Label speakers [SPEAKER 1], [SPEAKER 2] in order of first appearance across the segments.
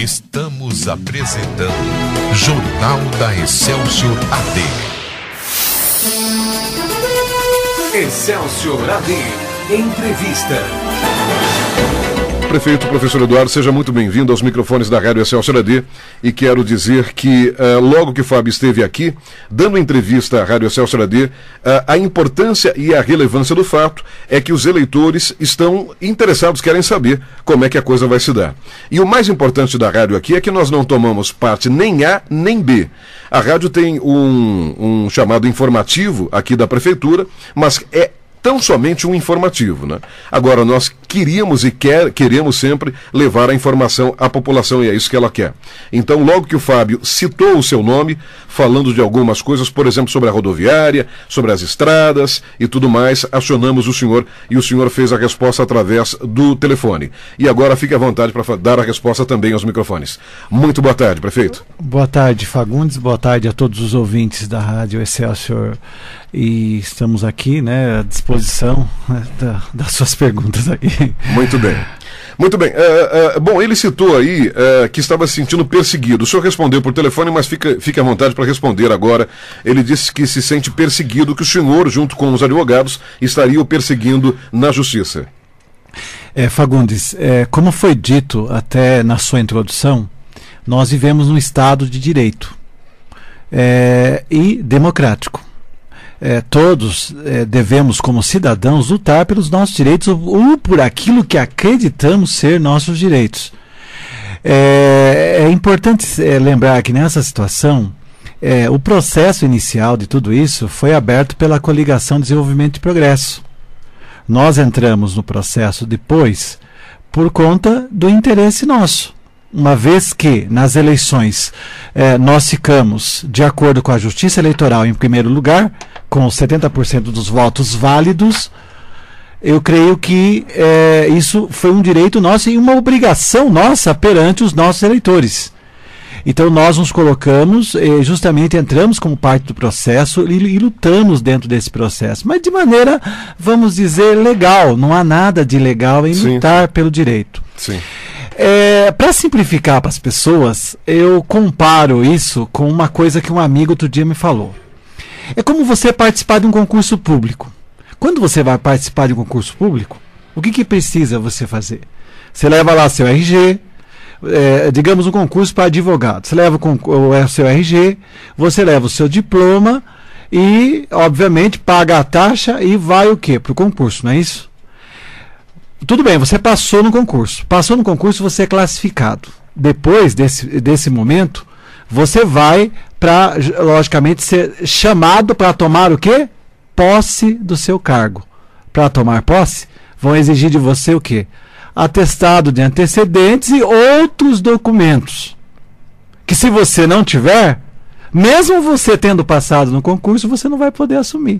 [SPEAKER 1] Estamos apresentando Jornal da Excelsior AD. Excelsior AD. Entrevista.
[SPEAKER 2] Prefeito, professor Eduardo, seja muito bem-vindo aos microfones da Rádio Excelsior AD, e quero dizer que logo que o Fábio esteve aqui, dando entrevista à Rádio Excelsior AD, a importância e a relevância do fato é que os eleitores estão interessados, querem saber como é que a coisa vai se dar. E o mais importante da rádio aqui é que nós não tomamos parte nem A nem B. A rádio tem um chamado informativo aqui da Prefeitura, mas é tão somente um informativo, né? Agora, nós queríamos e queremos sempre levar a informação à população, e é isso que ela quer. Então, logo que o Fábio citou o seu nome, falando de algumas coisas, por exemplo, sobre a rodoviária, sobre as estradas e tudo mais, acionamos o senhor, e o senhor fez a resposta através do telefone. E agora fique à vontade para dar a resposta também aos microfones. Muito boa tarde, prefeito.
[SPEAKER 3] Boa tarde, Fagundes, boa tarde a todos os ouvintes da Rádio Excelsior, e estamos aqui, né, à disposição, né, das suas perguntas aqui.
[SPEAKER 2] Muito bem. Muito bem. Bom, ele citou aí que estava se sentindo perseguido. O senhor respondeu por telefone, mas fique à vontade para responder agora. Ele disse que se sente perseguido, que o senhor, junto com os advogados, estaria o perseguindo na justiça.
[SPEAKER 3] Fagundes, como foi dito até na sua introdução, nós vivemos num Estado de direito e democrático. Todos devemos, como cidadãos, lutar pelos nossos direitos ou por aquilo que acreditamos ser nossos direitos. É importante lembrar que nessa situação, o processo inicial de tudo isso foi aberto pela Coligação Desenvolvimento e Progresso. Nós entramos no processo depois por conta do interesse nosso. Uma vez que nas eleições nós ficamos de acordo com a Justiça Eleitoral em primeiro lugar, com 70% dos votos válidos, eu creio que isso foi um direito nosso e uma obrigação nossa perante os nossos eleitores. Então nós nos colocamos, justamente entramos como parte do processo e lutamos dentro desse processo, mas de maneira, vamos dizer, legal. Não há nada de ilegal em lutar pelo direito.
[SPEAKER 2] Sim.
[SPEAKER 3] Para simplificar para as pessoas, eu comparo isso com uma coisa que um amigo outro dia me falou. É como você participar de um concurso público. Quando você vai participar de um concurso público, o que precisa você fazer? Você leva lá seu RG, digamos um concurso para advogado. Você leva o seu RG, você leva o seu diploma e, obviamente, paga a taxa e vai o quê? Para o concurso, não é isso? Tudo bem, você passou no concurso. Passou no concurso, você é classificado. Depois desse momento, você vai para, logicamente, ser chamado para tomar o quê? Posse do seu cargo. Para tomar posse, vão exigir de você o quê? Atestado de antecedentes e outros documentos. Que se você não tiver, mesmo você tendo passado no concurso, você não vai poder assumir.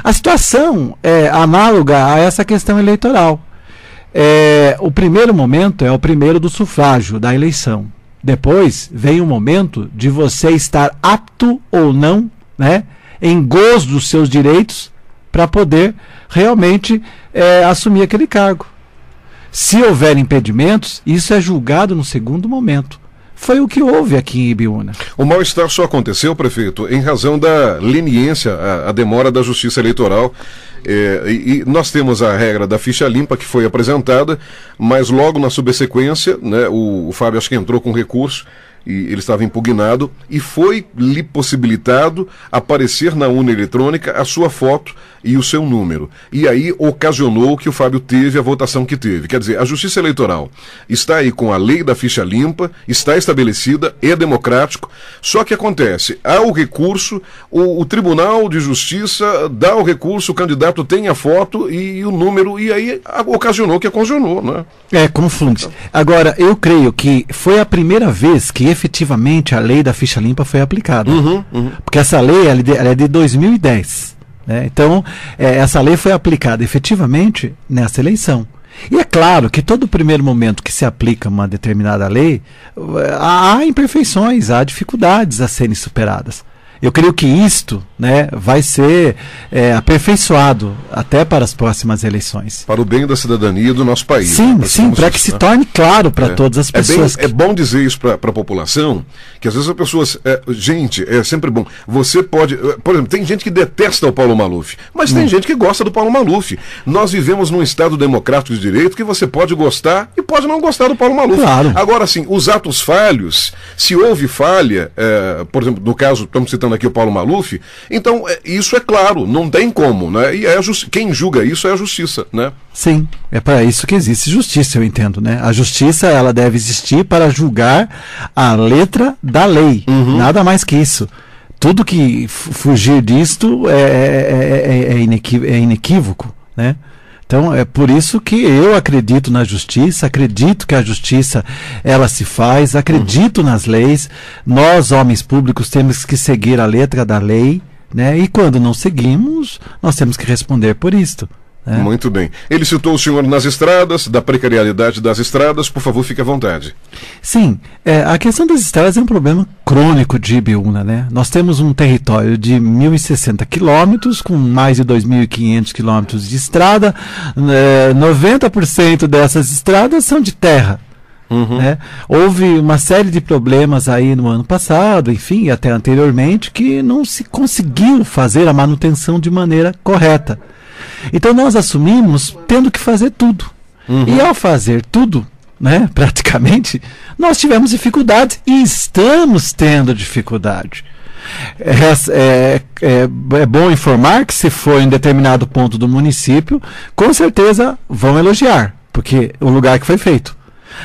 [SPEAKER 3] A situação é análoga a essa questão eleitoral. O primeiro momento é o primeiro do sufrágio, da eleição. Depois vem o momento de você estar apto ou não, né, em gozo dos seus direitos para poder realmente assumir aquele cargo. Se houver impedimentos, isso é julgado no segundo momento. Foi o que houve aqui em Ibiúna.
[SPEAKER 2] O mal-estar só aconteceu, prefeito, em razão da leniência, a demora da Justiça Eleitoral. E nós temos a regra da ficha limpa que foi apresentada, mas logo na subsequência, né, o Fábio acho que entrou com recurso, e ele estava impugnado, e foi-lhe possibilitado aparecer na urna eletrônica a sua foto e o seu número. E aí ocasionou que o Fábio teve a votação que teve. Quer dizer, a Justiça Eleitoral está aí com a lei da ficha limpa, está estabelecida, é democrático, só que acontece, há o recurso, o Tribunal de Justiça dá o recurso, o candidato tem a foto e o número, e aí ocasionou que ocasionou, né?
[SPEAKER 3] Confunde. Agora, eu creio que foi a primeira vez que efetivamente a lei da ficha limpa foi aplicada. Porque essa lei ela é de 2010. Né? Então, essa lei foi aplicada efetivamente nessa eleição. E é claro que todo primeiro momento que se aplica uma determinada lei, há imperfeições, há dificuldades a serem superadas. Eu creio que isto, né, vai ser aperfeiçoado até para as próximas eleições.
[SPEAKER 2] Para o bem da cidadania do nosso país.
[SPEAKER 3] Sim, sim, para que se torne claro para todas as pessoas.
[SPEAKER 2] É bom dizer isso para a população, que às vezes as pessoas... gente, é sempre bom. Você pode... por exemplo, tem gente que detesta o Paulo Maluf, mas tem gente que gosta do Paulo Maluf. Nós vivemos num Estado democrático de direito que você pode gostar e pode não gostar do Paulo Maluf.
[SPEAKER 3] Claro.
[SPEAKER 2] Agora, sim, os atos falhos, se houve falha, por exemplo, no caso, estamos citando aqui o Paulo Maluf, então isso é claro, não tem como, né? E quem julga isso é a justiça, né?
[SPEAKER 3] Sim, é para isso que existe justiça, eu entendo, né? A justiça, ela deve existir para julgar a letra da lei, nada mais que isso. Tudo que fugir disto é inequívoco, né? Então, é por isso que eu acredito na justiça, acredito que a justiça, ela se faz, acredito nas leis. Nós, homens públicos, temos que seguir a letra da lei, né? E quando não seguimos, nós temos que responder por isto. né?
[SPEAKER 2] Muito bem. Ele citou o senhor nas estradas, da precariedade das estradas, por favor, fique à vontade.
[SPEAKER 3] Sim, a questão das estradas é um problema crônico de Ibiúna, né? Nós temos um território de 1.060 quilômetros, com mais de 2.500 quilômetros de estrada, 90% dessas estradas são de terra. Né? Houve uma série de problemas aí no ano passado, enfim, até anteriormente, que não se conseguiu fazer a manutenção de maneira correta. Então nós assumimos tendo que fazer tudo. E ao fazer tudo, né, praticamente, nós tivemos dificuldades e estamos tendo dificuldade. É bom informar que se for em determinado ponto do município, com certeza vão elogiar, porque o lugar que foi feito.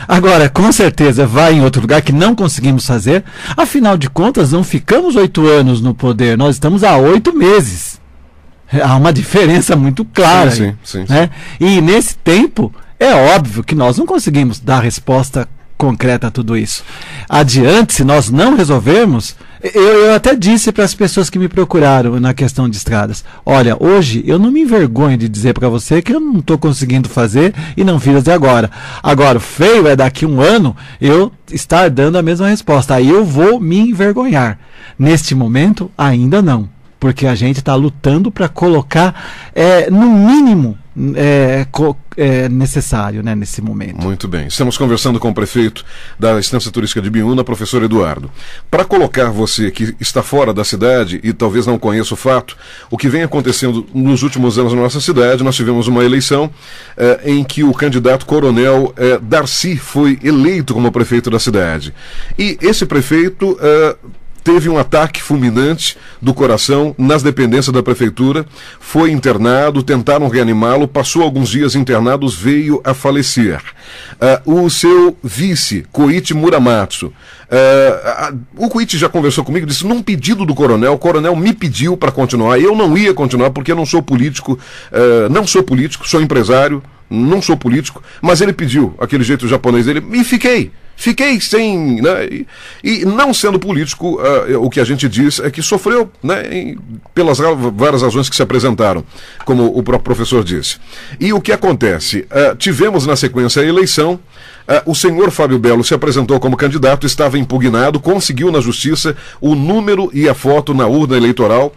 [SPEAKER 3] Agora, com certeza, vai em outro lugar que não conseguimos fazer. Afinal de contas, não ficamos 8 anos no poder, nós estamos há 8 meses. Há uma diferença muito clara.
[SPEAKER 2] Sim.
[SPEAKER 3] Né? E nesse tempo, é óbvio que nós não conseguimos dar resposta concreta a tudo isso. Adiante, se nós não resolvermos, eu até disse para as pessoas que me procuraram na questão de estradas, olha, hoje eu não me envergonho de dizer para você que eu não estou conseguindo fazer e não fiz até agora. Agora, o feio é daqui um ano eu estar dando a mesma resposta. Aí eu vou me envergonhar. Neste momento, ainda não. Porque a gente está lutando para colocar, no mínimo, necessário, né, nesse momento.
[SPEAKER 2] Muito bem. Estamos conversando com o prefeito da Estância Turística de Ibiúna, professor Eduardo. Para colocar você que está fora da cidade e talvez não conheça o fato, o que vem acontecendo nos últimos anos na nossa cidade, nós tivemos uma eleição em que o candidato coronel Darcy foi eleito como prefeito da cidade. E esse prefeito... teve um ataque fulminante do coração nas dependências da prefeitura, foi internado, tentaram reanimá-lo, passou alguns dias internados, veio a falecer. O seu vice, Koichi Muramatsu, o Koichi já conversou comigo, disse, num pedido do coronel, o coronel me pediu para continuar, eu não ia continuar porque eu não sou político, sou empresário, não sou político, mas ele pediu, aquele jeito japonês dele, e fiquei sem, né, e não sendo político, o que a gente diz é que sofreu, né, pelas várias razões que se apresentaram, como o próprio professor disse. E o que acontece? Tivemos na sequência a eleição, o senhor Fábio Belo se apresentou como candidato, estava impugnado, conseguiu na justiça o número e a foto na urna eleitoral,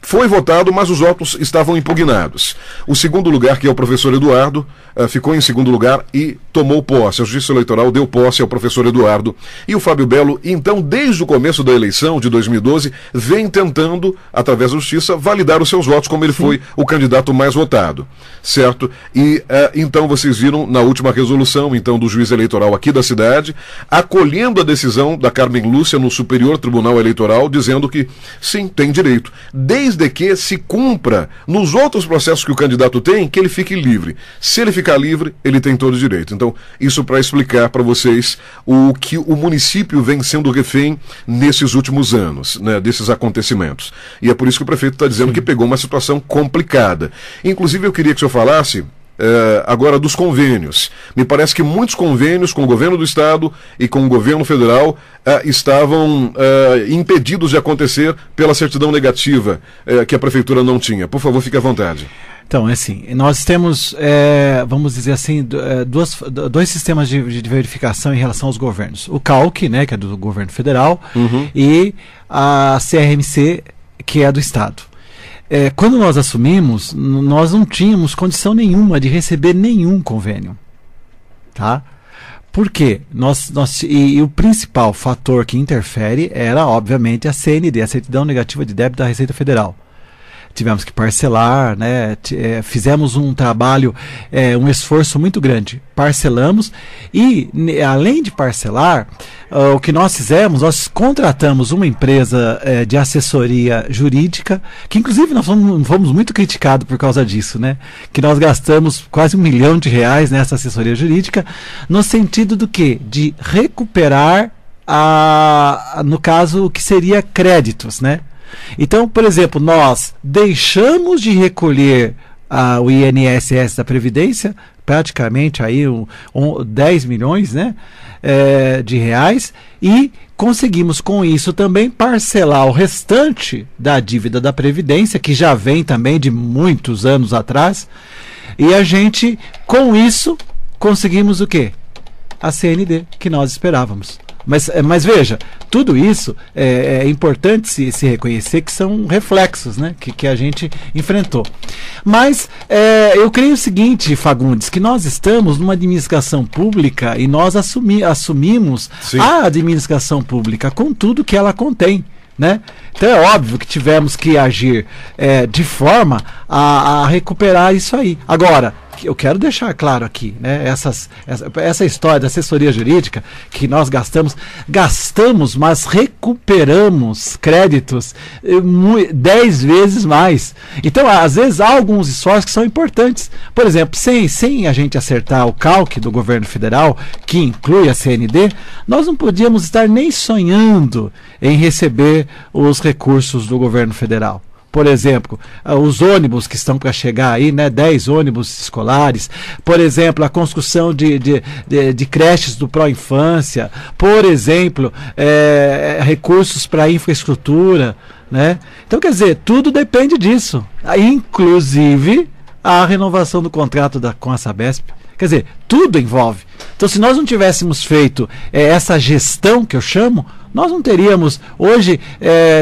[SPEAKER 2] foi votado, mas os votos estavam impugnados. O segundo lugar, que é o professor Eduardo, ficou em segundo lugar e tomou posse. A Justiça Eleitoral deu posse ao professor Eduardo. E o Fábio Belo, então, desde o começo da eleição de 2012, vem tentando, através da Justiça, validar os seus votos, como ele foi o candidato mais votado. Certo? E então vocês viram na última resolução, então, do juiz eleitoral aqui da cidade, acolhendo a decisão da Carmen Lúcia no Superior Tribunal Eleitoral, dizendo que, sim, tem direito, desde que se cumpra nos outros processos que o candidato tem, que ele fique livre. Se ele ficar livre, ele tem todo o direito. Então, isso para explicar para vocês o que o município vem sendo refém nesses últimos anos, né, desses acontecimentos. E é por isso que o prefeito está dizendo que pegou uma situação complicada. Inclusive, eu queria que o senhor falasse Agora, dos convênios. Me parece que muitos convênios com o governo do Estado e com o governo federal estavam impedidos de acontecer pela certidão negativa que a Prefeitura não tinha. Por favor, fique à vontade.
[SPEAKER 3] Então, é assim, nós temos, vamos dizer assim, dois sistemas de verificação em relação aos governos. O CALC, né, que é do governo federal, e a CRMC, que é do Estado. Quando nós assumimos, nós não tínhamos condição nenhuma de receber nenhum convênio. Tá? Por quê? E o principal fator que interfere era, obviamente, a CND, a Certidão Negativa de Débito da Receita Federal. Tivemos que parcelar, né? Fizemos um trabalho, um esforço muito grande. Parcelamos e, além de parcelar, o que nós fizemos, nós contratamos uma empresa de assessoria jurídica, que inclusive nós fomos muito criticados por causa disso, né? Que nós gastamos quase R$1 milhão nessa assessoria jurídica, no sentido do quê? De recuperar, no caso, o que seria créditos, né? Então, por exemplo, nós deixamos de recolher o INSS da Previdência, praticamente aí 10 milhões, né, de reais, e conseguimos com isso também parcelar o restante da dívida da Previdência, que já vem também de muitos anos atrás, e a gente, com isso, conseguimos o quê? A CND, que nós esperávamos. Mas veja, tudo isso é importante se reconhecer que são reflexos, né, que a gente enfrentou. Mas eu creio o seguinte, Fagundes, que nós estamos numa administração pública e nós assumimos Sim. a administração pública com tudo que ela contém. Né? Então é óbvio que tivemos que agir de forma a recuperar isso aí. Agora, eu quero deixar claro aqui, né, essa história da assessoria jurídica que nós gastamos, mas recuperamos créditos 10 vezes mais. Então, às vezes, há alguns esforços que são importantes. Por exemplo, sem a gente acertar o CALC do governo federal, que inclui a CND, nós não podíamos estar nem sonhando em receber os recursos do governo federal. Por exemplo, os ônibus que estão para chegar aí, né, 10 ônibus escolares, por exemplo, a construção de creches do Pró-Infância, por exemplo, recursos para infraestrutura, né? Então, quer dizer, tudo depende disso, inclusive a renovação do contrato com a Sabesp. Quer dizer, tudo envolve. Então, se nós não tivéssemos feito essa gestão que eu chamo, nós não teríamos, hoje,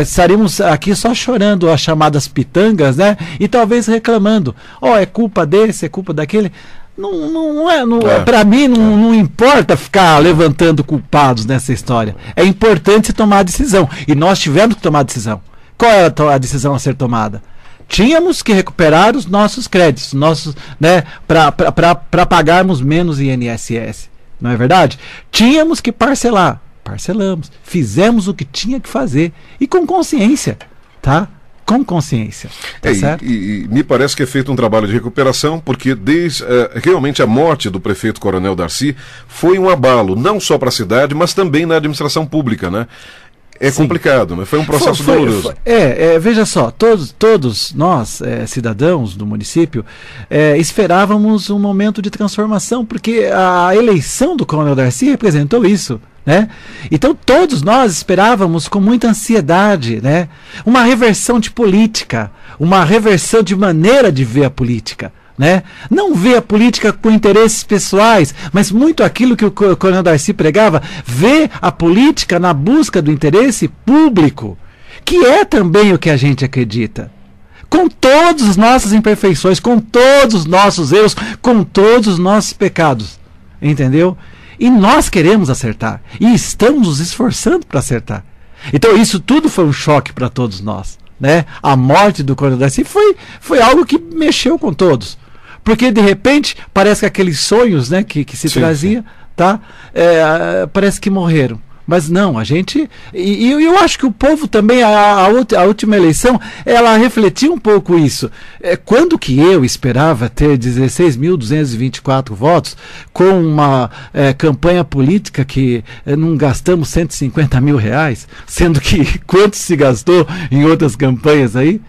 [SPEAKER 3] estaríamos aqui só chorando as chamadas pitangas, né? E talvez reclamando, é culpa desse, é culpa daquele. Para mim, não importa ficar levantando culpados nessa história. É importante se tomar a decisão. E nós tivemos que tomar a decisão. Qual é a decisão a ser tomada? Tínhamos que recuperar os nossos créditos, né, para pagarmos menos INSS. Não é verdade? Tínhamos que parcelar. Parcelamos. Fizemos o que tinha que fazer. E com consciência. Tá? Com consciência. Tá certo?
[SPEAKER 2] E me parece que é feito um trabalho de recuperação, porque realmente a morte do prefeito Coronel Darcy foi um abalo, não só para a cidade, mas também na administração pública, né? Sim. Complicado, mas foi um processo doloroso.
[SPEAKER 3] Veja só, todos nós, cidadãos do município, esperávamos um momento de transformação, porque a eleição do Coronel Darcy representou isso. Né? Então todos nós esperávamos com muita ansiedade, né, uma reversão de política, uma reversão de maneira de ver a política. Né? Não ver a política com interesses pessoais, mas muito aquilo que o Coronel Darcy pregava, ver a política na busca do interesse público, que é também o que a gente acredita. Com todas as nossas imperfeições, com todos os nossos erros, com todos os nossos pecados. Entendeu? E nós queremos acertar. E estamos nos esforçando para acertar. Então isso tudo foi um choque para todos nós. Né? A morte do Coronel Darcy foi algo que mexeu com todos. Porque, de repente, parece que aqueles sonhos, né, que se trazia, tá? Parece que morreram. Mas não, a gente... E eu acho que o povo também, a última eleição, ela refletiu um pouco isso. Quando que eu esperava ter 16.224 votos com uma campanha política que não gastamos R$150 mil, sendo que quanto se gastou em outras campanhas aí?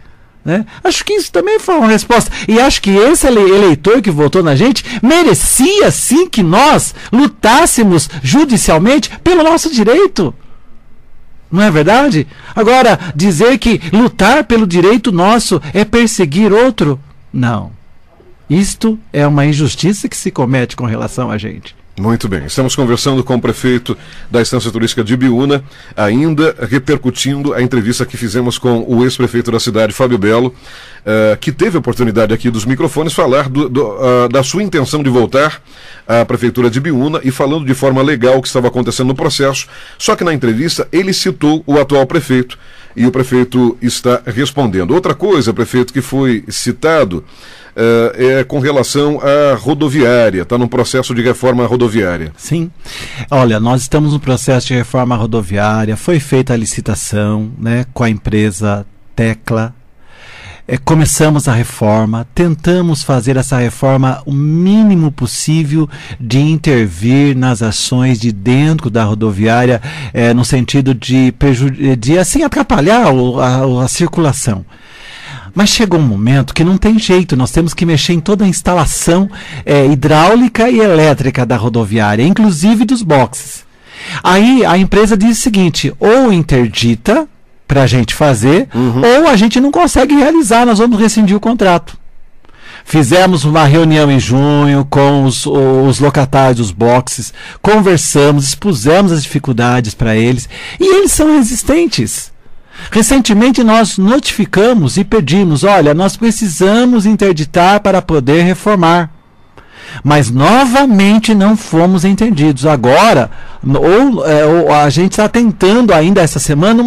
[SPEAKER 3] Né? Acho que isso também foi uma resposta. E acho que esse eleitor que votou na gente merecia sim que nós lutássemos judicialmente pelo nosso direito. Não é verdade? Agora, dizer que lutar pelo direito nosso é perseguir outro, não. Isto é uma injustiça que se comete com relação a gente.
[SPEAKER 2] Muito bem, estamos conversando com o prefeito da Estância Turística de Ibiúna, ainda repercutindo a entrevista que fizemos com o ex-prefeito da cidade, Fábio Belo, que teve a oportunidade aqui dos microfones falar da sua intenção de voltar à prefeitura de Ibiúna e falando de forma legal o que estava acontecendo no processo, só que na entrevista ele citou o atual prefeito e o prefeito está respondendo. Outra coisa, prefeito, que foi citado é com relação à rodoviária, está num processo de reforma rodoviária.
[SPEAKER 3] Sim. Olha, nós estamos no processo de reforma rodoviária, foi feita a licitação, né, com a empresa Tecla. Começamos a reforma, tentamos fazer essa reforma o mínimo possível de intervir nas ações de dentro da rodoviária, no sentido de assim, atrapalhar a circulação. Mas chegou um momento que não tem jeito, nós temos que mexer em toda a instalação hidráulica e elétrica da rodoviária, inclusive dos boxes. Aí a empresa diz o seguinte, ou interdita para a gente fazer, ou a gente não consegue realizar, nós vamos rescindir o contrato. Fizemos uma reunião em junho com os locatários dos boxes, conversamos, expusemos as dificuldades para eles, e eles são resistentes. Recentemente nós notificamos e pedimos, olha, nós precisamos interditar para poder reformar. Mas novamente não fomos entendidos. Agora, a gente está tentando ainda essa semana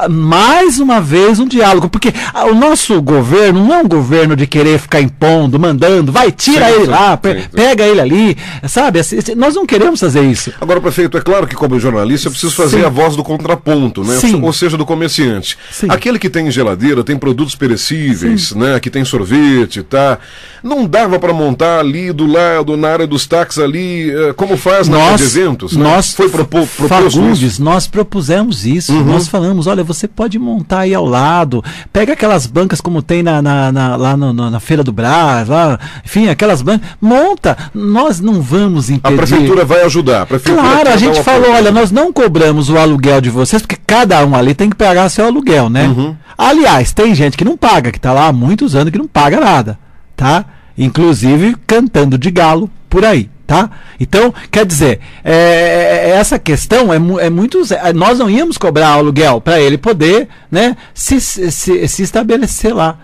[SPEAKER 3] mais uma vez um diálogo, porque o nosso governo não é um governo de querer ficar impondo, mandando, vai, tira ele lá, pega ele ali, sabe? Nós não queremos fazer isso.
[SPEAKER 2] Agora, prefeito, é claro que como jornalista eu preciso fazer a voz do contraponto, né? Ou seja, do comerciante. Sim. Aquele que tem geladeira, tem produtos perecíveis, né? Que tem sorvete, tá? Não dava para montar ali do lado, na área dos táxis ali, como faz na área de eventos, né? Foi proposto isso?
[SPEAKER 3] Nós propusemos isso, nós falamos, olha, você pode montar aí ao lado, pega aquelas bancas como tem lá na Feira do Brás, lá, enfim, aquelas bancas, monta, nós não vamos impedir.
[SPEAKER 2] A prefeitura vai ajudar.
[SPEAKER 3] Claro, a gente falou, olha, nós não cobramos o aluguel de vocês, porque cada um ali tem que pagar seu aluguel, né? Aliás, tem gente que não paga, que está lá há muitos anos que não paga nada, tá? Inclusive cantando de galo por aí. Tá? Então, quer dizer, essa questão é muito. Nós não íamos cobrar aluguel para ele poder, né, se estabelecer lá.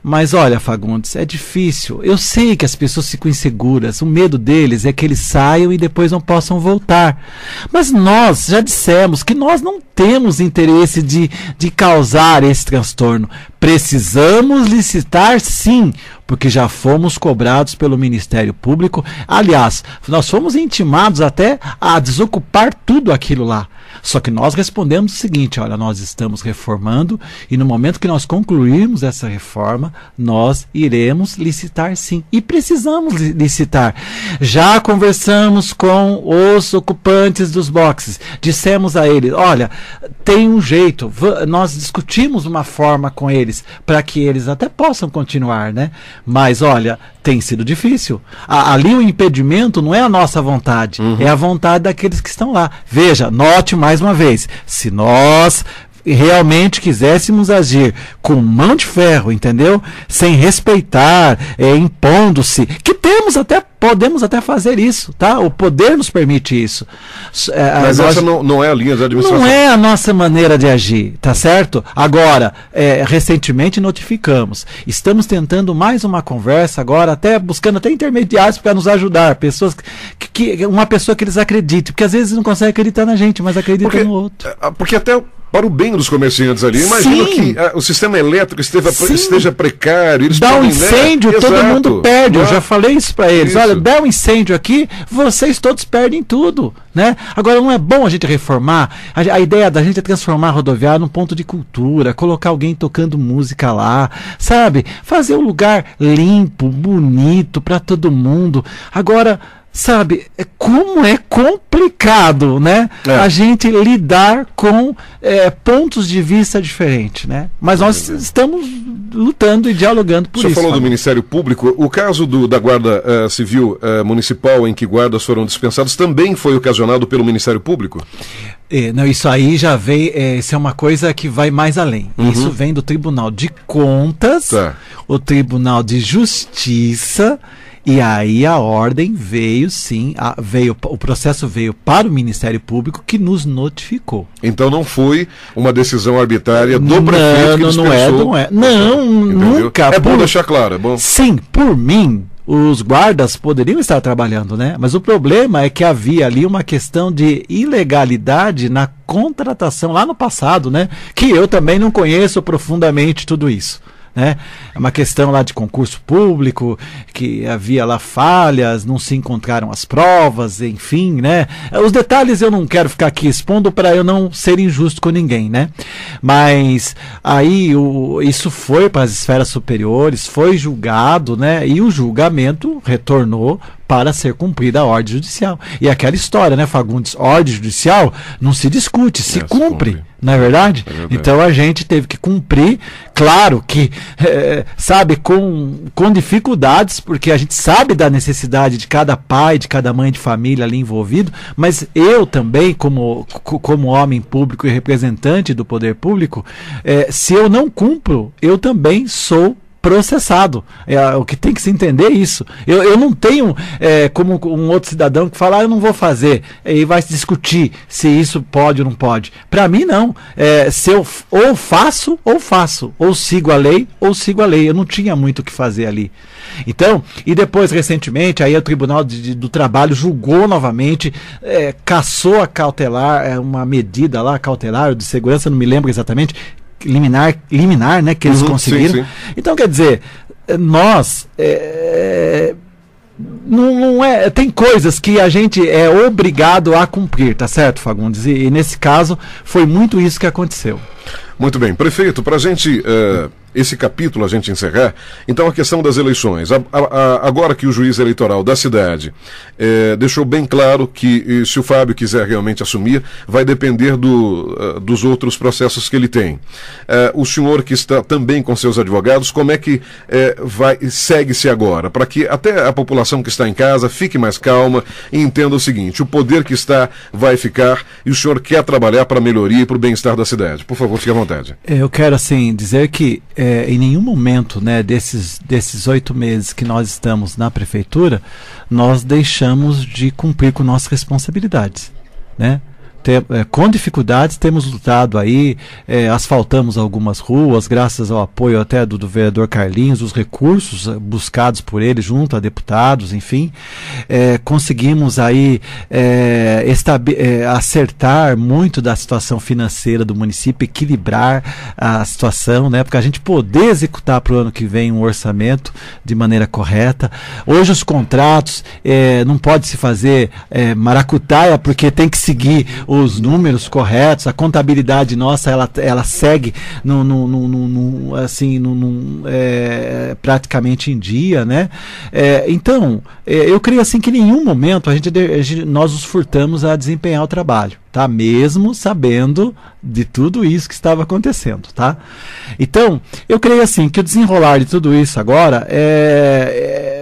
[SPEAKER 3] Mas olha, Fagundes, é difícil. Eu sei que as pessoas ficam inseguras. O medo deles é que eles saiam e depois não possam voltar. Mas nós já dissemos que nós não temos interesse de causar esse transtorno. Precisamos licitar, sim, porque já fomos cobrados pelo Ministério Público. Aliás, nós fomos intimados até a desocupar tudo aquilo lá. Só que nós respondemos o seguinte, olha, nós estamos reformando e no momento que nós concluirmos essa reforma, nós iremos licitar sim. E precisamos licitar. Já conversamos com os ocupantes dos boxes. Dissemos a eles, olha, tem um jeito. Nós discutimos uma forma com eles para que eles até possam continuar, né? Mas, olha, tem sido difícil. Ali o impedimento não é a nossa vontade, é a vontade daqueles que estão lá. Veja, note mais uma vez, se nós realmente quiséssemos agir com mão de ferro, entendeu? Sem respeitar, impondo-se, que podemos até fazer isso, tá? O poder nos permite isso.
[SPEAKER 2] Mas essa não é a linha da administração.
[SPEAKER 3] Não é a nossa maneira de agir, tá certo? Agora, recentemente notificamos. Estamos tentando mais uma conversa agora, buscando até intermediários para nos ajudar, pessoas uma pessoa que eles acreditem, porque às vezes não conseguem acreditar na gente, mas acreditam no outro.
[SPEAKER 2] Porque até para o bem dos comerciantes ali. Imagino que o sistema elétrico esteja precário. Eles
[SPEAKER 3] dá um incêndio, né? Todo mundo perde. Eu já falei isso para eles.
[SPEAKER 2] Isso.
[SPEAKER 3] Olha, dá um incêndio aqui, vocês todos perdem tudo, né? Agora, não é bom a gente reformar. A ideia da gente é transformar a rodoviária num ponto de cultura, colocar alguém tocando música lá, sabe? Fazer um lugar limpo, bonito para todo mundo. Agora, sabe, como é complicado, né? A gente lidar com pontos de vista diferentes, né? Mas nós estamos lutando e dialogando por isso.
[SPEAKER 2] O senhor falou do Ministério Público. O caso da Guarda Civil Municipal, em que guardas foram dispensados, também foi ocasionado pelo Ministério Público?
[SPEAKER 3] Não, isso aí já vem, isso é uma coisa que vai mais além. Isso vem do Tribunal de Contas, o Tribunal de Justiça. E aí a ordem veio, sim, o processo veio para o Ministério Público, que nos notificou.
[SPEAKER 2] Então não foi uma decisão arbitrária do prefeito que dispensou?
[SPEAKER 3] Não é. Não, nunca.
[SPEAKER 2] É bom deixar claro, é bom.
[SPEAKER 3] Sim, por mim, os guardas poderiam estar trabalhando, né? Mas o problema é que havia ali uma questão de ilegalidade na contratação lá no passado, né? Que eu também não conheço profundamente tudo isso. É uma questão lá de concurso público, que havia lá falhas, não se encontraram as provas, enfim, né? Os detalhes eu não quero ficar aqui expondo para eu não ser injusto com ninguém, né? Mas aí isso foi para as esferas superiores, foi julgado, né? E o julgamento retornou para ser cumprida a ordem judicial. E aquela história, né, Fagundes? Ordem judicial não se discute, se cumpre. Não é verdade? Então a gente teve que cumprir, claro que, sabe, com dificuldades, porque a gente sabe da necessidade de cada pai, de cada mãe de família ali envolvido, mas eu também, como homem público e representante do poder público, se eu não cumpro, eu também sou processado. O que tem que se entender é isso. Eu não tenho como um outro cidadão que fala, eu não vou fazer, e vai se discutir se isso pode ou não pode. Para mim não. Se eu ou faço, ou sigo a lei, eu não tinha muito o que fazer ali. Então, e depois recentemente, aí o Tribunal do Trabalho julgou novamente, cassou a cautelar, uma medida lá cautelar de segurança, não me lembro exatamente, liminar, né, que eles conseguiram. Sim. Então, quer dizer, nós não é, tem coisas que a gente é obrigado a cumprir, tá certo, Fagundes? E nesse caso foi muito isso que aconteceu.
[SPEAKER 2] Muito bem, prefeito, para a gente esse capítulo a gente encerrar, então a questão das eleições. Agora que o juiz eleitoral da cidade deixou bem claro que se o Fábio quiser realmente assumir, vai depender dos outros processos que ele tem. O senhor que está também com seus advogados, como é que segue-se agora? Para que até a população que está em casa fique mais calma e entenda o seguinte, o poder que está vai ficar e o senhor quer trabalhar para a melhoria e para o bem-estar da cidade. Por favor, fique à vontade.
[SPEAKER 3] Eu quero, assim, dizer que em nenhum momento, né, desses 8 meses que nós estamos na prefeitura, nós deixamos de cumprir com nossas responsabilidades, né? Com dificuldades temos lutado aí, asfaltamos algumas ruas, graças ao apoio até do vereador Carlinhos, os recursos buscados por ele junto a deputados, enfim, conseguimos aí acertar muito da situação financeira do município, equilibrar a situação, né, porque a gente poder executar para o ano que vem um orçamento de maneira correta. Hoje os contratos não pode se fazer maracutaia, porque tem que seguir os números corretos, a contabilidade nossa ela segue praticamente em dia, né? Então, eu creio assim que em nenhum momento nós nos furtamos a desempenhar o trabalho, tá? Mesmo sabendo de tudo isso que estava acontecendo, tá? Então, eu creio assim que o desenrolar de tudo isso agora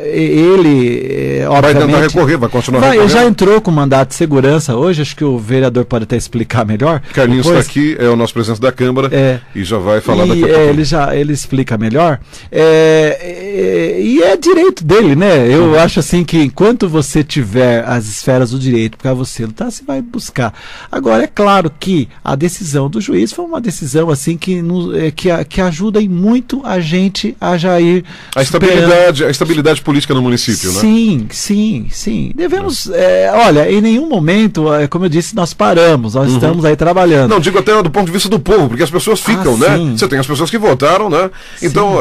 [SPEAKER 3] ele
[SPEAKER 2] vai tentar recorrer, vai continuar recorrendo.
[SPEAKER 3] Ele já entrou com mandato de segurança hoje, acho que o vereador pode até explicar melhor.
[SPEAKER 2] Carlinhos está aqui, é o nosso presidente da Câmara e já vai falar daqui a pouco.
[SPEAKER 3] Ele explica melhor. E é direito dele, né? Eu acho assim que enquanto você tiver as esferas do direito para você lutar, você vai buscar. Agora, é claro que a decisão do juiz foi uma decisão assim que ajuda em muito a gente a já ir
[SPEAKER 2] a estabilidade política no município, né?
[SPEAKER 3] Sim. Devemos, olha, em nenhum momento, como eu disse, nós paramos, nós estamos aí trabalhando.
[SPEAKER 2] Não, digo até do ponto de vista do povo, porque as pessoas ficam, né?
[SPEAKER 3] Sim.
[SPEAKER 2] Você tem as pessoas que votaram, né? Sim. Então,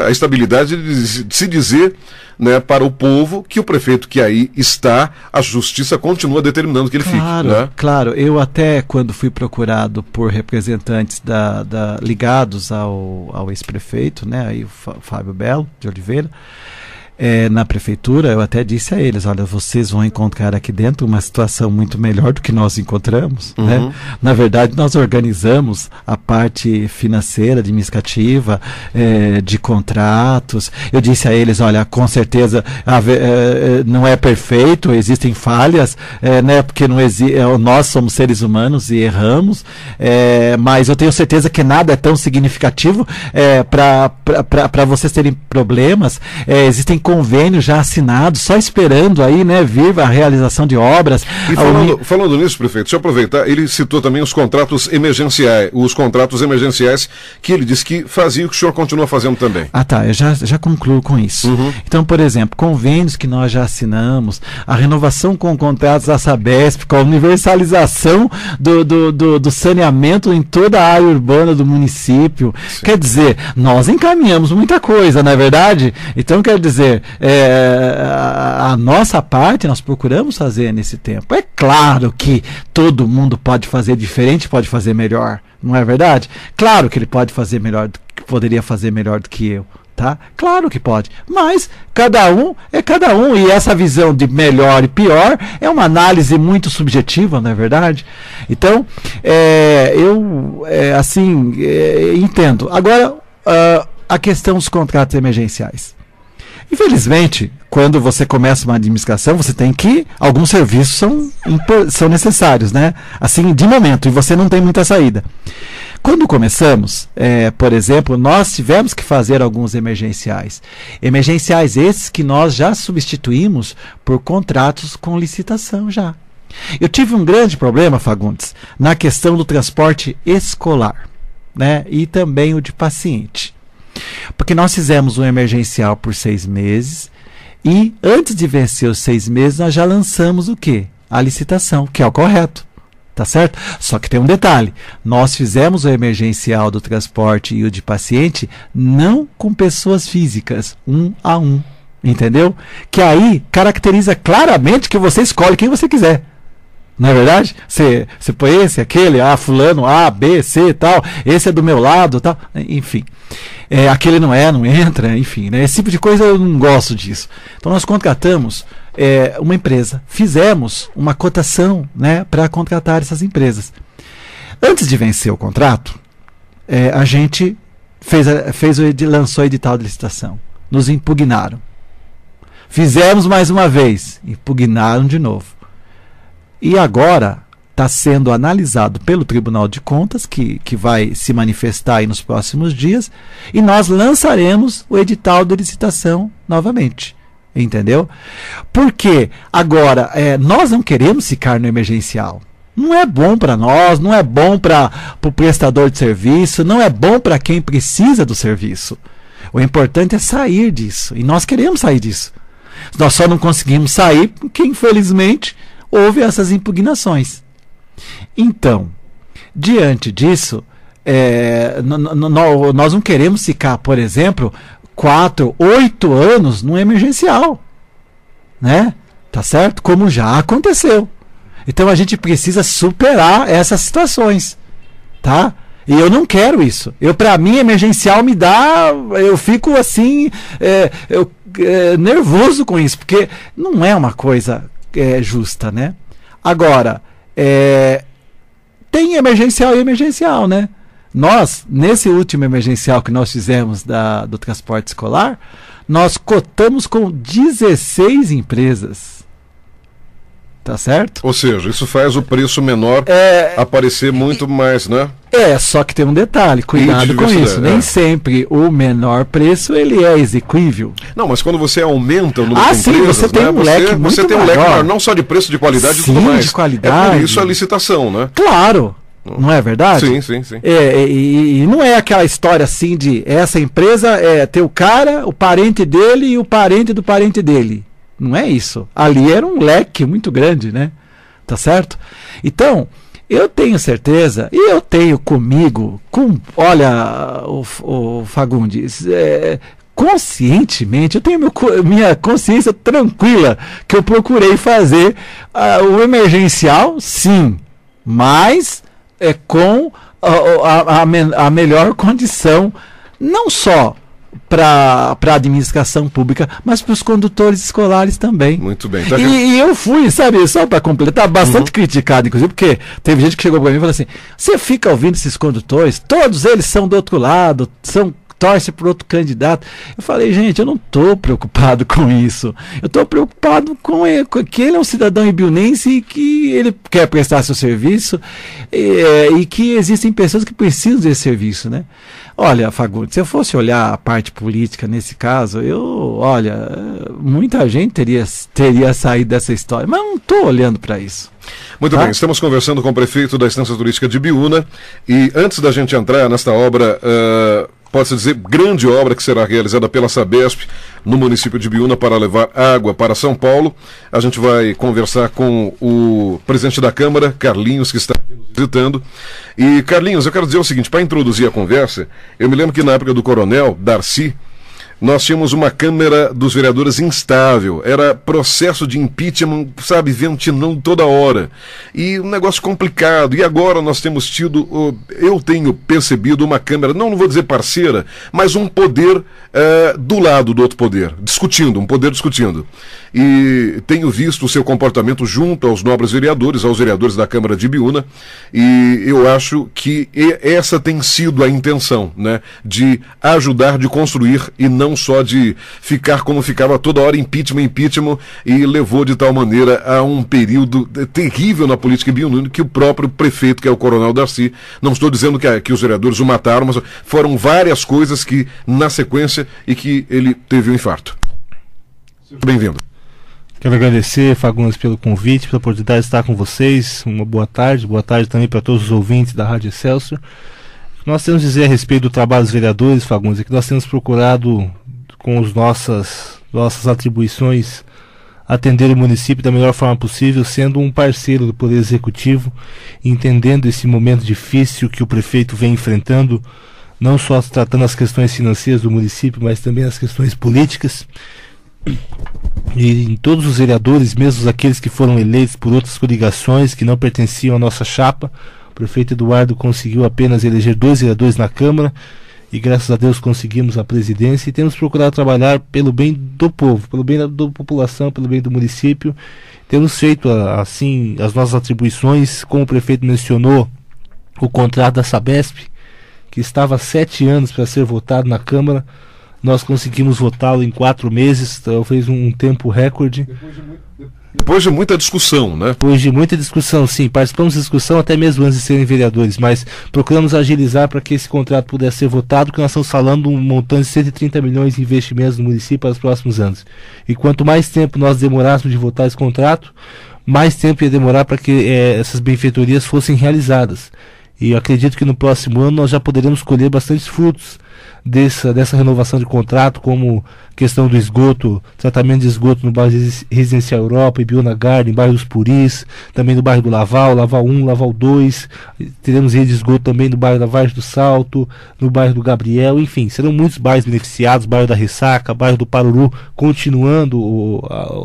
[SPEAKER 2] a estabilidade de se dizer, né, para o povo que o prefeito que aí está, a justiça continua determinando que ele fique. Né?
[SPEAKER 3] Claro, eu até quando fui procurado por representantes ligados ao ex-prefeito, né, aí o Fábio Belo de Oliveira, na prefeitura, eu até disse a eles, olha, vocês vão encontrar aqui dentro uma situação muito melhor do que nós encontramos, né? Na verdade, nós organizamos a parte financeira, administrativa, de contratos. Eu disse a eles, olha, com certeza não é perfeito, existem falhas, né? Porque nós somos seres humanos e erramos, mas eu tenho certeza que nada é tão significativo para vocês terem problemas. Existem convênios já assinados, só esperando aí, né, vir a realização de obras.
[SPEAKER 2] E falando nisso, prefeito, deixa eu aproveitar, ele citou também os contratos emergenciais que ele disse que fazia e que o senhor continua fazendo também.
[SPEAKER 3] Ah, tá, eu já concluo com isso. Então, por exemplo, convênios que nós já assinamos, a renovação com contratos da Sabesp, com a universalização do saneamento em toda a área urbana do município. Sim. Quer dizer, nós encaminhamos muita coisa, não é verdade? Então, quer dizer, a nossa parte nós procuramos fazer nesse tempo. É claro que todo mundo pode fazer diferente, pode fazer melhor, não é verdade? Claro que ele pode fazer melhor, poderia fazer melhor do que eu, tá? Claro que pode, mas cada um é cada um, e essa visão de melhor e pior é uma análise muito subjetiva, não é verdade? Então, eu entendo. Agora, a questão dos contratos emergenciais. Infelizmente, quando você começa uma administração, você tem que... Alguns serviços são necessários, né? Assim, de momento, e você não tem muita saída. Quando começamos, por exemplo, nós tivemos que fazer alguns emergenciais. Emergenciais esses que nós já substituímos por contratos com licitação já. Eu tive um grande problema, Fagundes, na questão do transporte escolar, né? E também o de paciente. Porque nós fizemos um emergencial por 6 meses e antes de vencer os 6 meses nós já lançamos o quê? A licitação, que é o correto, tá certo? Só que tem um detalhe, nós fizemos o emergencial do transporte e o de paciente não com pessoas físicas, 1 a 1, entendeu? Que aí caracteriza claramente que você escolhe quem você quiser. Não é verdade? Você põe esse, aquele, fulano, A, B, C, tal, esse é do meu lado, tal, enfim. Aquele não entra, enfim, né? Esse tipo de coisa eu não gosto disso. Então nós contratamos uma empresa, fizemos uma cotação, né, para contratar essas empresas. Antes de vencer o contrato, a gente lançou o edital de licitação. Nos impugnaram. Fizemos mais uma vez, impugnaram de novo. E agora está sendo analisado pelo Tribunal de Contas, que vai se manifestar aí nos próximos dias, e nós lançaremos o edital de licitação novamente. Entendeu? Porque agora nós não queremos ficar no emergencial. Não é bom para nós, não é bom para o prestador de serviço, não é bom para quem precisa do serviço. O importante é sair disso, e nós queremos sair disso. Nós só não conseguimos sair porque, infelizmente, houve essas impugnações. Então, diante disso, nós não queremos ficar, por exemplo, 4, 8 anos num emergencial, né? Tá certo? Como já aconteceu. Então a gente precisa superar essas situações, tá? E eu não quero isso. Para mim, emergencial me dá... Eu fico assim, nervoso com isso, porque não é uma coisa justa, né? Agora, tem emergencial e emergencial, né? Nós, nesse último emergencial que nós fizemos do transporte escolar, nós cotamos com 16 empresas. Tá certo?
[SPEAKER 2] Ou seja, isso faz o preço menor aparecer muito mais, né?
[SPEAKER 3] Só que tem um detalhe, cuidado com isso. Nem sempre o menor preço ele é exequível.
[SPEAKER 2] Não, mas quando você aumenta o número de
[SPEAKER 3] sim,
[SPEAKER 2] empresas,
[SPEAKER 3] você tem um leque muito
[SPEAKER 2] você tem um leque maior, não só de preço, de qualidade e tudo mais.
[SPEAKER 3] De qualidade.
[SPEAKER 2] Por isso a licitação, né?
[SPEAKER 3] Claro. Não é verdade?
[SPEAKER 2] Sim.
[SPEAKER 3] E não é aquela história assim de essa empresa ter o cara, o parente dele e o parente do parente dele. Não é isso. Ali era um leque muito grande, né? Tá certo? Então, eu tenho certeza, e eu tenho comigo, olha, o Fagundes, conscientemente, eu tenho minha consciência tranquila que eu procurei fazer o emergencial, sim, mas com a melhor condição, não só para a administração pública, mas para os condutores escolares também.
[SPEAKER 2] Muito bem.
[SPEAKER 3] E eu fui, sabe, só para completar, bastante criticado, inclusive, porque teve gente que chegou para mim e falou assim: você fica ouvindo esses condutores, todos eles são do outro lado, torce por outro candidato. Eu falei, gente, eu não estou preocupado com isso. Eu estou preocupado com que ele é um cidadão ibiunense e que ele quer prestar seu serviço e que existem pessoas que precisam desse serviço, né? Olha, Fagundes, se eu fosse olhar a parte política nesse caso, muita gente teria saído dessa história, mas eu não estou olhando para isso.
[SPEAKER 2] Muito bem, estamos conversando com o prefeito da Estância Turística de Ibiúna e antes da gente entrar nesta obra, pode-se dizer, grande obra que será realizada pela Sabesp no município de Ibiúna para levar água para São Paulo, a gente vai conversar com o presidente da Câmara, Carlinhos, que está nos visitando. E, Carlinhos, eu quero dizer o seguinte, para introduzir a conversa, eu me lembro que na época do coronel Darcy, nós tínhamos uma Câmara dos Vereadores instável, era processo de impeachment, sabe, ventilando toda hora, e um negócio complicado, e agora nós temos tido, eu tenho percebido uma Câmara, não vou dizer parceira, mas um poder do lado do outro poder, um poder discutindo, e tenho visto o seu comportamento junto aos nobres vereadores, aos vereadores da Câmara de Ibiúna, e eu acho que essa tem sido a intenção, né, de ajudar, de construir, e não só de ficar como ficava toda hora impeachment, e levou de tal maneira a um período terrível na política ibiúna que o próprio prefeito, que é o coronel Darcy, não estou dizendo que os vereadores o mataram, mas foram várias coisas que, na sequência, e que ele teve um infarto. Bem-vindo.
[SPEAKER 4] Quero agradecer, Fagundes, pelo convite, pela oportunidade de estar com vocês. Uma boa tarde também para todos os ouvintes da Rádio Excelsior. Nós temos a dizer a respeito do trabalho dos vereadores, Fagundes, é que nós temos procurado, com as nossas atribuições, atender o município da melhor forma possível, sendo um parceiro do Poder Executivo, entendendo esse momento difícil que o prefeito vem enfrentando, não só tratando as questões financeiras do município, mas também as questões políticas. E em todos os vereadores, mesmo aqueles que foram eleitos por outras coligações que não pertenciam à nossa chapa, o prefeito Eduardo conseguiu apenas eleger 2 vereadores na Câmara e graças a Deus conseguimos a presidência e temos procurado trabalhar pelo bem do povo, pelo bem da população, pelo bem do município. Temos feito assim as nossas atribuições, como o prefeito mencionou, o contrato da Sabesp, que estava há 7 anos para ser votado na Câmara. Nós conseguimos votá-lo em 4 meses, talvez um tempo recorde.
[SPEAKER 2] Depois de muita discussão, né?
[SPEAKER 4] Depois de muita discussão, sim. Participamos de discussão até mesmo antes de serem vereadores, mas procuramos agilizar para que esse contrato pudesse ser votado, porque nós estamos falando de um montante de 130 milhões de investimentos no município para os próximos anos. E quanto mais tempo nós demorássemos de votar esse contrato, mais tempo ia demorar para que essas benfeitorias fossem realizadas. E eu acredito que no próximo ano nós já poderemos colher bastantes frutos dessa renovação de contrato, como questão do esgoto, tratamento de esgoto no bairro Residencial Europa, Ibiúna Garden, bairro dos Puris, também no bairro do Laval 1, Laval 2, teremos rede de esgoto também no bairro da Vargem do Salto, no bairro do Gabriel, enfim, serão muitos bairros beneficiados, bairro da Ressaca, bairro do Paruru, continuando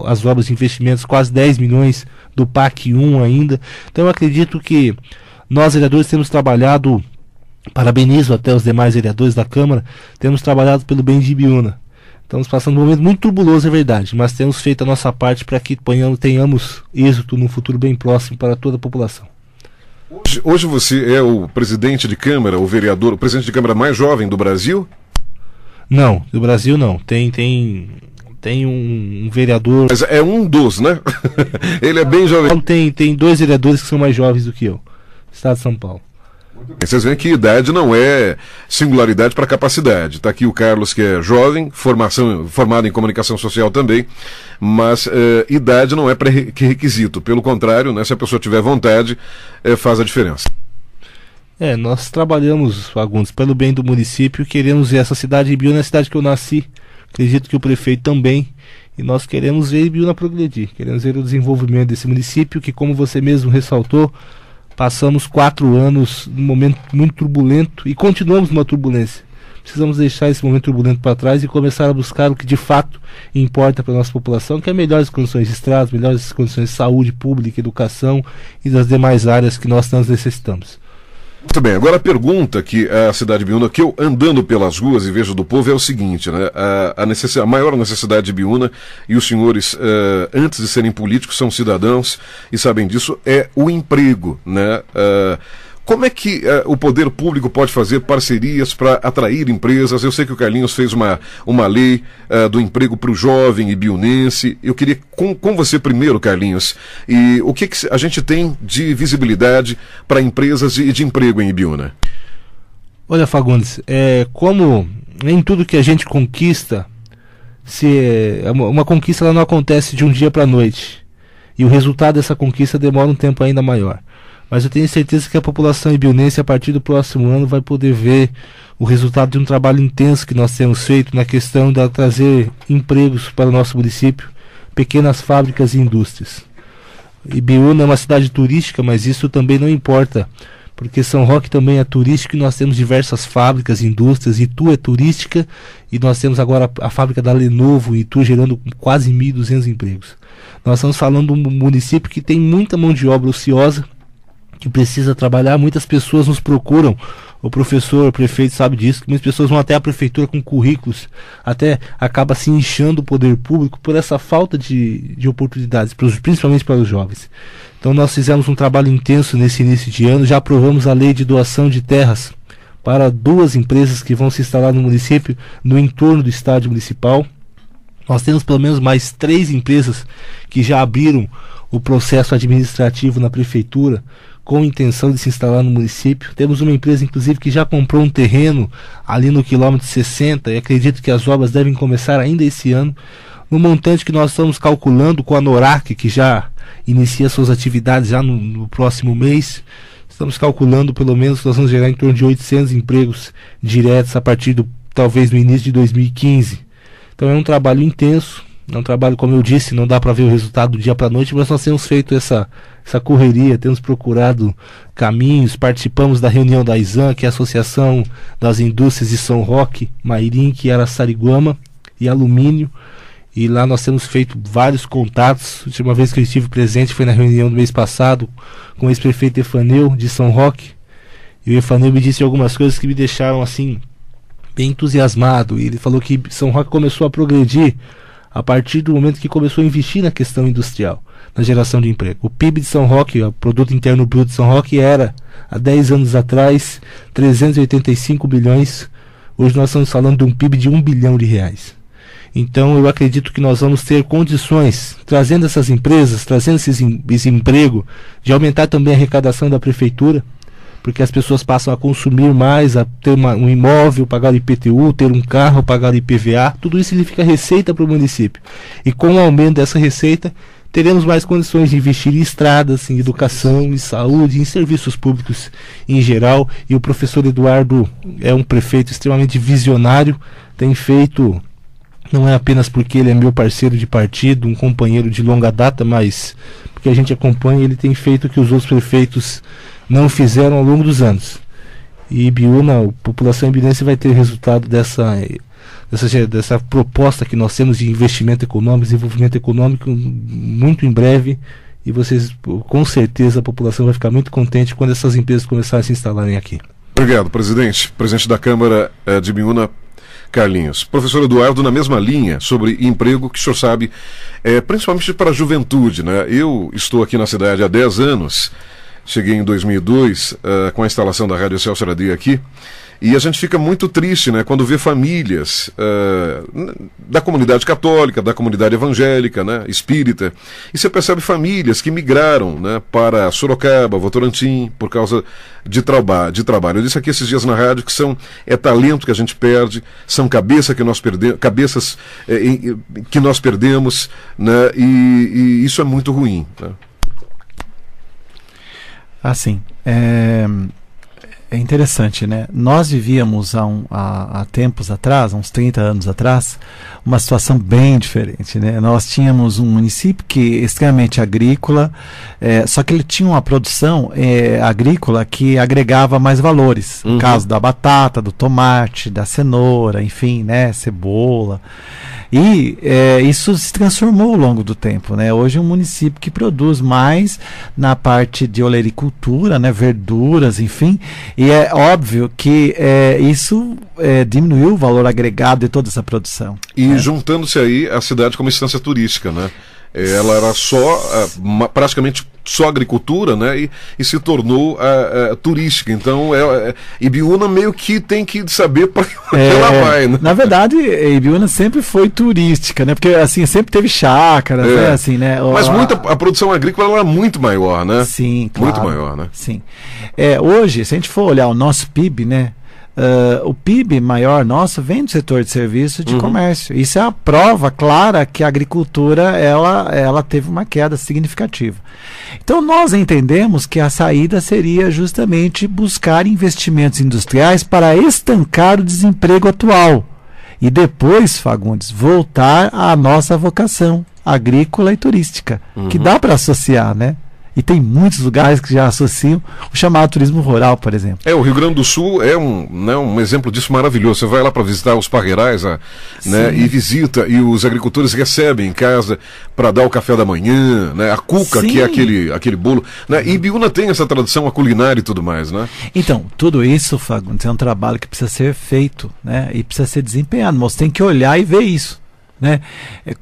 [SPEAKER 4] as obras de investimentos, quase 10 milhões do PAC 1 ainda. Então eu acredito que nós, vereadores, temos trabalhado, parabenizo até os demais vereadores da Câmara, temos trabalhado pelo bem de Ibiúna. Estamos passando um momento muito turbuloso, é verdade, mas temos feito a nossa parte para que tenhamos êxito num futuro bem próximo para toda a população.
[SPEAKER 2] Hoje você é o presidente de Câmara, o vereador, o presidente de Câmara mais jovem do Brasil?
[SPEAKER 4] Não, do Brasil não. Tem um vereador...
[SPEAKER 2] Mas é um dos, né? Ele é bem jovem.
[SPEAKER 4] Tem 2 vereadores que são mais jovens do que eu. Estado de São Paulo.
[SPEAKER 2] Vocês veem que idade não é singularidade para capacidade. Está aqui o Carlos, que é jovem, formado em comunicação social também, mas idade não é pré-requisito. Pelo contrário, né, se a pessoa tiver vontade, faz a diferença.
[SPEAKER 4] Nós trabalhamos, Fagundes, pelo bem do município, queremos ver essa cidade de Ibiúna, a cidade que eu nasci, acredito que o prefeito também, e nós queremos ver Ibiúna progredir, queremos ver o desenvolvimento desse município, que, como você mesmo ressaltou, passamos 4 anos num momento muito turbulento e continuamos numa turbulência. Precisamos deixar esse momento turbulento para trás e começar a buscar o que de fato importa para a nossa população, que é melhores condições de estradas, melhores condições de saúde pública, educação e das demais áreas que nós tanto necessitamos.
[SPEAKER 2] Muito bem, agora a pergunta que a cidade de Biúna, que eu andando pelas ruas e vejo do povo, é o seguinte, né? A maior necessidade de Biúna, e os senhores, antes de serem políticos, são cidadãos e sabem disso, é o emprego, né? Como é que o poder público pode fazer parcerias para atrair empresas? Eu sei que o Carlinhos fez uma lei do emprego para o jovem e biunense. Eu queria, com você primeiro, Carlinhos, e o que a gente tem de visibilidade para empresas e de emprego em Ibiúna?
[SPEAKER 4] Olha, Fagundes, como em tudo que a gente conquista, uma conquista ela não acontece de um dia para a noite. E o resultado dessa conquista demora um tempo ainda maior. Mas eu tenho certeza que a população ibiunense, a partir do próximo ano, vai poder ver o resultado de um trabalho intenso que nós temos feito na questão de trazer empregos para o nosso município, pequenas fábricas e indústrias. Ibiúna é uma cidade turística, mas isso também não importa, porque São Roque também é turístico e nós temos diversas fábricas, indústrias. Itu é turística e nós temos agora a fábrica da Lenovo em Itu gerando quase 1.200 empregos. Nós estamos falando de um município que tem muita mão de obra ociosa, que precisa trabalhar. Muitas pessoas nos procuram, o professor, o prefeito sabe disso, que muitas pessoas vão até a prefeitura com currículos, até acaba se inchando o poder público por essa falta de oportunidades, principalmente para os jovens. Então nós fizemos um trabalho intenso nesse início de ano, já aprovamos a lei de doação de terras para 2 empresas que vão se instalar no município, no entorno do estádio municipal. Nós temos pelo menos mais 3 empresas que já abriram o processo administrativo na prefeitura, com intenção de se instalar no município. Temos uma empresa, inclusive, que já comprou um terreno ali no quilômetro 60 e acredito que as obras devem começar ainda esse ano. No montante que nós estamos calculando com a Norac, que já inicia suas atividades já no próximo mês, estamos calculando pelo menos que nós vamos gerar em torno de 800 empregos diretos a partir talvez no início de 2015. Então é um trabalho intenso, é um trabalho, como eu disse, não dá para ver o resultado do dia para a noite, mas nós temos feito essa correria, temos procurado caminhos, participamos da reunião da ISAM, que é a Associação das Indústrias de São Roque, Mairinque, Araçariguama e Alumínio, e lá nós temos feito vários contatos. A última vez que eu estive presente foi na reunião do mês passado com o ex-prefeito Efaneu de São Roque, e o Efaneu me disse algumas coisas que me deixaram assim bem entusiasmado. E ele falou que São Roque começou a progredir a partir do momento que começou a investir na questão industrial, na geração de emprego. O PIB de São Roque, o Produto Interno Bruto de São Roque, era, há 10 anos atrás, 385 bilhões. Hoje nós estamos falando de um PIB de R$1 bilhão. Então eu acredito que nós vamos ter condições, trazendo essas empresas, trazendo esse emprego, de aumentar também a arrecadação da prefeitura, porque as pessoas passam a consumir mais, a ter um imóvel, pagar o IPTU, ter um carro, pagar o IPVA. Tudo isso significa receita para o município. E com o aumento dessa receita, teremos mais condições de investir em estradas, em educação, em saúde, em serviços públicos em geral. E o professor Eduardo é um prefeito extremamente visionário, tem feito, não é apenas porque ele é meu parceiro de partido, um companheiro de longa data, mas porque a gente acompanha, ele tem feito o que os outros prefeitos não fizeram ao longo dos anos. E Ibiúna, a população ibiunense vai ter resultado dessa proposta que nós temos de investimento econômico, desenvolvimento econômico muito em breve, e vocês, com certeza, a população vai ficar muito contente quando essas empresas começarem a se instalarem aqui.
[SPEAKER 2] Obrigado, presidente da Câmara de Ibiúna, Carlinhos. Professor Eduardo, na mesma linha sobre emprego, que o senhor sabe, principalmente para a juventude, né? Eu estou aqui na cidade há 10 anos, cheguei em 2002 com a instalação da Rádio Excelsior AD aqui, e a gente fica muito triste, né, quando vê famílias da comunidade católica, da comunidade evangélica, né, espírita, e você percebe famílias que migraram, né, para Sorocaba, Votorantim, por causa de trabalho. Eu disse aqui esses dias na rádio que é talento que a gente perde, são cabeças que nós perdemos, né, e isso é muito ruim, né?
[SPEAKER 3] Assim, É interessante, né? Nós vivíamos há tempos atrás, uns 30 anos atrás, uma situação bem diferente, né? Nós tínhamos um município que é extremamente agrícola, só que ele tinha uma produção agrícola que agregava mais valores. No caso da batata, do tomate, da cenoura, enfim, né? Cebola. E isso se transformou ao longo do tempo, né? Hoje é um município que produz mais na parte de olericultura, né? Verduras, enfim. E é óbvio que isso diminuiu o valor agregado de toda essa produção.
[SPEAKER 2] E juntando-se aí a cidade como instância turística, né? Ela era praticamente só agricultura, né? E se tornou turística. Então, Ibiúna meio que tem que saber para onde ela vai, né?
[SPEAKER 3] Na verdade, Ibiúna sempre foi turística, né? Porque assim sempre teve chácaras, né? Assim, né?
[SPEAKER 2] Mas a produção agrícola ela é muito maior, né?
[SPEAKER 3] Sim, claro.
[SPEAKER 2] Muito maior, né?
[SPEAKER 3] Sim. Hoje, se a gente for olhar o nosso PIB, né? O PIB maior nosso vem do setor de serviço de comércio. Isso é a prova clara que a agricultura ela teve uma queda significativa. Então nós entendemos que a saída seria justamente buscar investimentos industriais para estancar o desemprego atual e depois, Fagundes, voltar à nossa vocação agrícola e turística, que dá para associar, né? E tem muitos lugares que já associam o chamado turismo rural, por exemplo.
[SPEAKER 2] O Rio Grande do Sul é um exemplo disso maravilhoso. Você vai lá para visitar os parreirais, né, e visita, e os agricultores recebem em casa para dar o café da manhã, né, a cuca, que é aquele bolo. Né, e Ibiúna tem essa tradição, a culinária e tudo mais, né?
[SPEAKER 3] Então, tudo isso, Fagundes, é um trabalho que precisa ser feito, né, e precisa ser desempenhado. Mas você tem que olhar e ver isso. Né?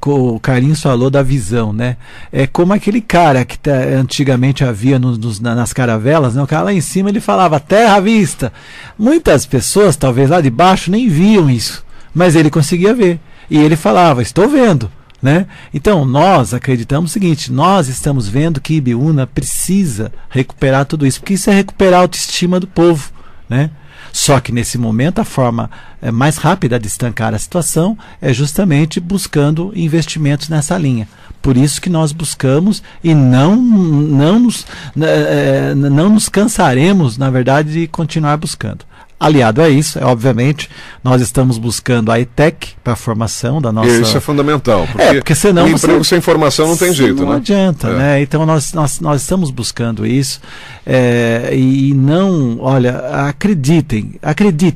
[SPEAKER 3] O Carlinhos falou da visão, né? É como aquele cara que antigamente havia nas caravelas, né? O cara lá em cima ele falava terra à vista. Muitas pessoas, talvez lá de baixo, nem viam isso, mas ele conseguia ver e ele falava, estou vendo, né? Então nós acreditamos o seguinte: nós estamos vendo que Ibiúna precisa recuperar tudo isso, porque isso é recuperar a autoestima do povo, né? Só que nesse momento a forma mais rápida de estancar a situação é justamente buscando investimentos nessa linha. Por isso que nós buscamos e não nos cansaremos, na verdade, de continuar buscando. Aliado a isso, obviamente, nós estamos buscando a ETEC para a formação da nossa...
[SPEAKER 2] Isso é fundamental,
[SPEAKER 3] porque senão
[SPEAKER 2] o emprego sem formação não tem jeito,
[SPEAKER 3] não
[SPEAKER 2] né?
[SPEAKER 3] Adianta, né? Então nós estamos buscando isso e não, olha, acreditem,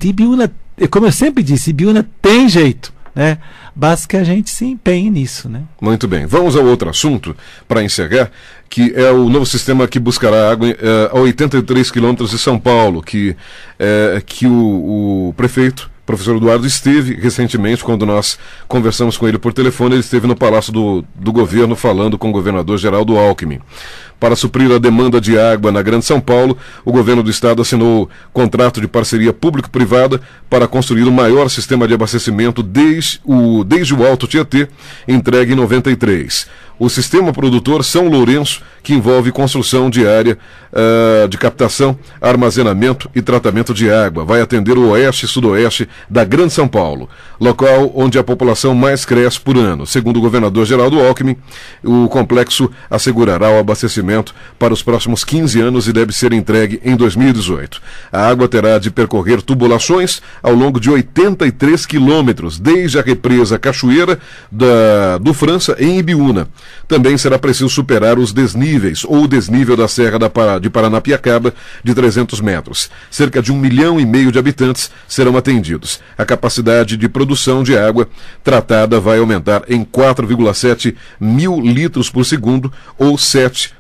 [SPEAKER 3] Ibiúna, como eu sempre disse, Ibiúna tem jeito, né? Basta que a gente se empenhe nisso, né?
[SPEAKER 2] Muito bem. Vamos ao outro assunto para encerrar, que é o novo sistema que buscará água a 83 quilômetros de São Paulo, que o prefeito, professor Eduardo, esteve recentemente, quando nós conversamos com ele por telefone, ele esteve no Palácio do Governo falando com o governador Geraldo Alckmin. Para suprir a demanda de água na Grande São Paulo, o governo do estado assinou contrato de parceria público-privada para construir o maior sistema de abastecimento desde o Alto Tietê, entregue em 93. O sistema produtor São Lourenço, que envolve construção de área de captação, armazenamento e tratamento de água, vai atender o oeste e sudoeste da Grande São Paulo, local onde a população mais cresce por ano. Segundo o governador Geraldo Alckmin, o complexo assegurará o abastecimento para os próximos 15 anos e deve ser entregue em 2018. A água terá de percorrer tubulações ao longo de 83 quilômetros, desde a represa Cachoeira do França em Ibiúna. Também será preciso superar os desníveis, ou o desnível da Serra de Paranapiacaba, de 300 metros. Cerca de 1,5 milhão de habitantes serão atendidos. A capacidade de produção de água tratada vai aumentar em 4,7 mil litros por segundo, ou 7%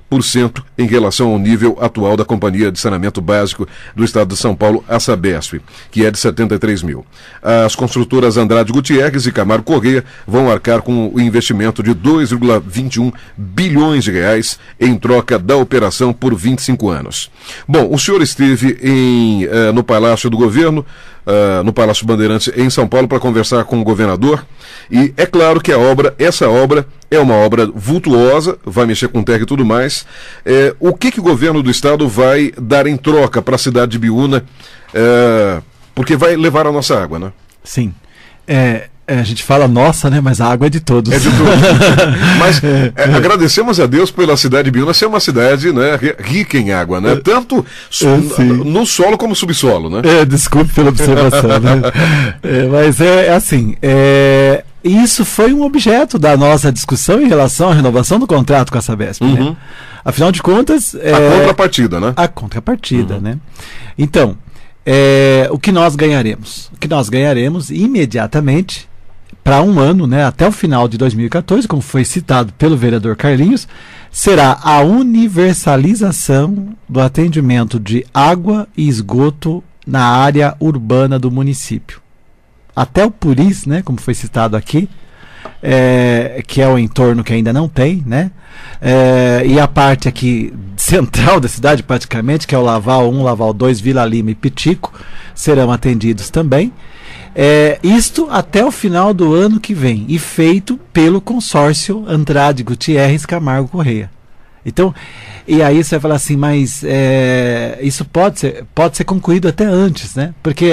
[SPEAKER 2] em relação ao nível atual da Companhia de Saneamento Básico do Estado de São Paulo, a Sabesp, que é de 73 mil. As construtoras Andrade Gutierrez e Camargo Corrêa vão arcar com o investimento de 2,21 bilhões de reais em troca da operação por 25 anos. Bom, o senhor esteve no Palácio do Governo, no Palácio Bandeirantes em São Paulo, para conversar com o governador, e é claro que essa obra é uma obra vultuosa, vai mexer com terra e tudo mais. O que o governo do estado vai dar em troca para a cidade de Ibiúna, porque vai levar a nossa água, né?
[SPEAKER 3] Sim. A gente fala nossa, né? Mas a água é de todos.
[SPEAKER 2] É de todos. Mas agradecemos a Deus pela cidade de Biúna ser uma cidade, né, rica em água, né? Tanto no solo como subsolo, né?
[SPEAKER 3] Desculpe pela observação, né? Mas assim, isso foi um objeto da nossa discussão em relação à renovação do contrato com a Sabesp, né? Afinal de contas...
[SPEAKER 2] a contrapartida, né?
[SPEAKER 3] A contrapartida, né? Então, o que nós ganharemos? O que nós ganharemos imediatamente, para um ano, né, até o final de 2014, como foi citado pelo vereador Carlinhos, será a universalização do atendimento de água e esgoto na área urbana do município. Até o Puris, né, como foi citado aqui, que é o entorno que ainda não tem, né? E a parte aqui central da cidade, praticamente, que é o Laval 1, Laval 2, Vila Lima e Pitico, serão atendidos também. Isto até o final do ano que vem, e feito pelo consórcio Andrade Gutierrez Camargo Correia. Então, e aí você vai falar assim, mas isso pode ser concluído até antes, né? Porque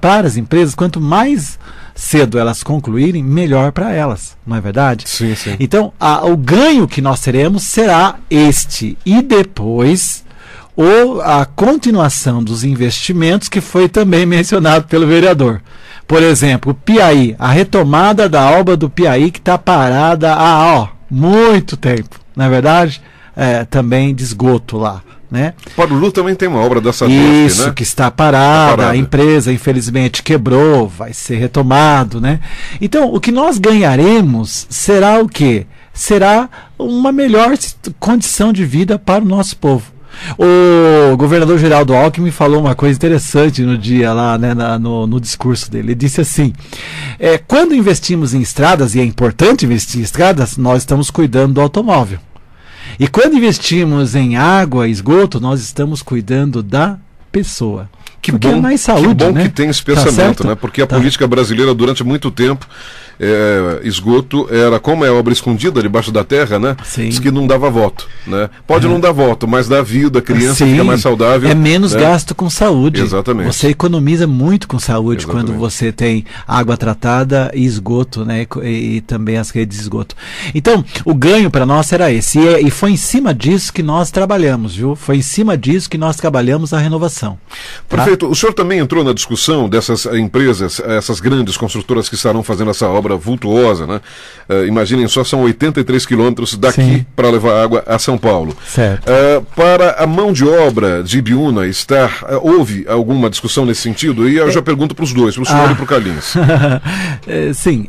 [SPEAKER 3] para as empresas, quanto mais cedo elas concluírem, melhor para elas, não é verdade?
[SPEAKER 2] Sim, sim.
[SPEAKER 3] Então, o ganho que nós teremos será este, e depois a continuação dos investimentos que foi também mencionado pelo vereador. Por exemplo, o Piaí, a retomada da obra do Piaí, que está parada há muito tempo, não é verdade? Também de esgoto lá, né?
[SPEAKER 2] Parulu também tem uma obra dessa
[SPEAKER 3] Isso,
[SPEAKER 2] né?
[SPEAKER 3] Que está parada, a empresa infelizmente quebrou, vai ser retomado, né? Então, o que nós ganharemos será o quê? Será uma melhor condição de vida para o nosso povo. O governador Geraldo Alckmin falou uma coisa interessante no dia lá, né, no discurso dele. Ele disse assim: quando investimos em estradas, e é importante investir em estradas, nós estamos cuidando do automóvel. E quando investimos em água e esgoto, nós estamos cuidando da pessoa.
[SPEAKER 2] Que bom,
[SPEAKER 3] mais saúde,
[SPEAKER 2] que bom,
[SPEAKER 3] né?
[SPEAKER 2] que tem esse pensamento, né? Porque a política brasileira, durante muito tempo, esgoto era, como é obra escondida debaixo da terra, né?
[SPEAKER 3] Sim.
[SPEAKER 2] Diz que não dava voto, né? Pode não dar voto, mas dá vida, a criança fica mais saudável.
[SPEAKER 3] É menos
[SPEAKER 2] né?
[SPEAKER 3] gasto com saúde.
[SPEAKER 2] Exatamente.
[SPEAKER 3] Você economiza muito com saúde.
[SPEAKER 2] Exatamente.
[SPEAKER 3] Quando você tem água tratada e esgoto, né? E também as redes de esgoto. Então, o ganho para nós era esse. E foi em cima disso que nós trabalhamos, viu? Foi em cima disso que nós trabalhamos a renovação.
[SPEAKER 2] Prefeito, o senhor também entrou na discussão dessas empresas, essas grandes construtoras que estarão fazendo essa obra vultuosa, né? Imaginem só, são 83 quilômetros daqui para levar água a São Paulo.
[SPEAKER 3] Certo.
[SPEAKER 2] Para a mão de obra de Ibiúna houve alguma discussão nesse sentido? E eu já pergunto para os dois, para o senhor e para o Carlinhos.
[SPEAKER 3] Sim,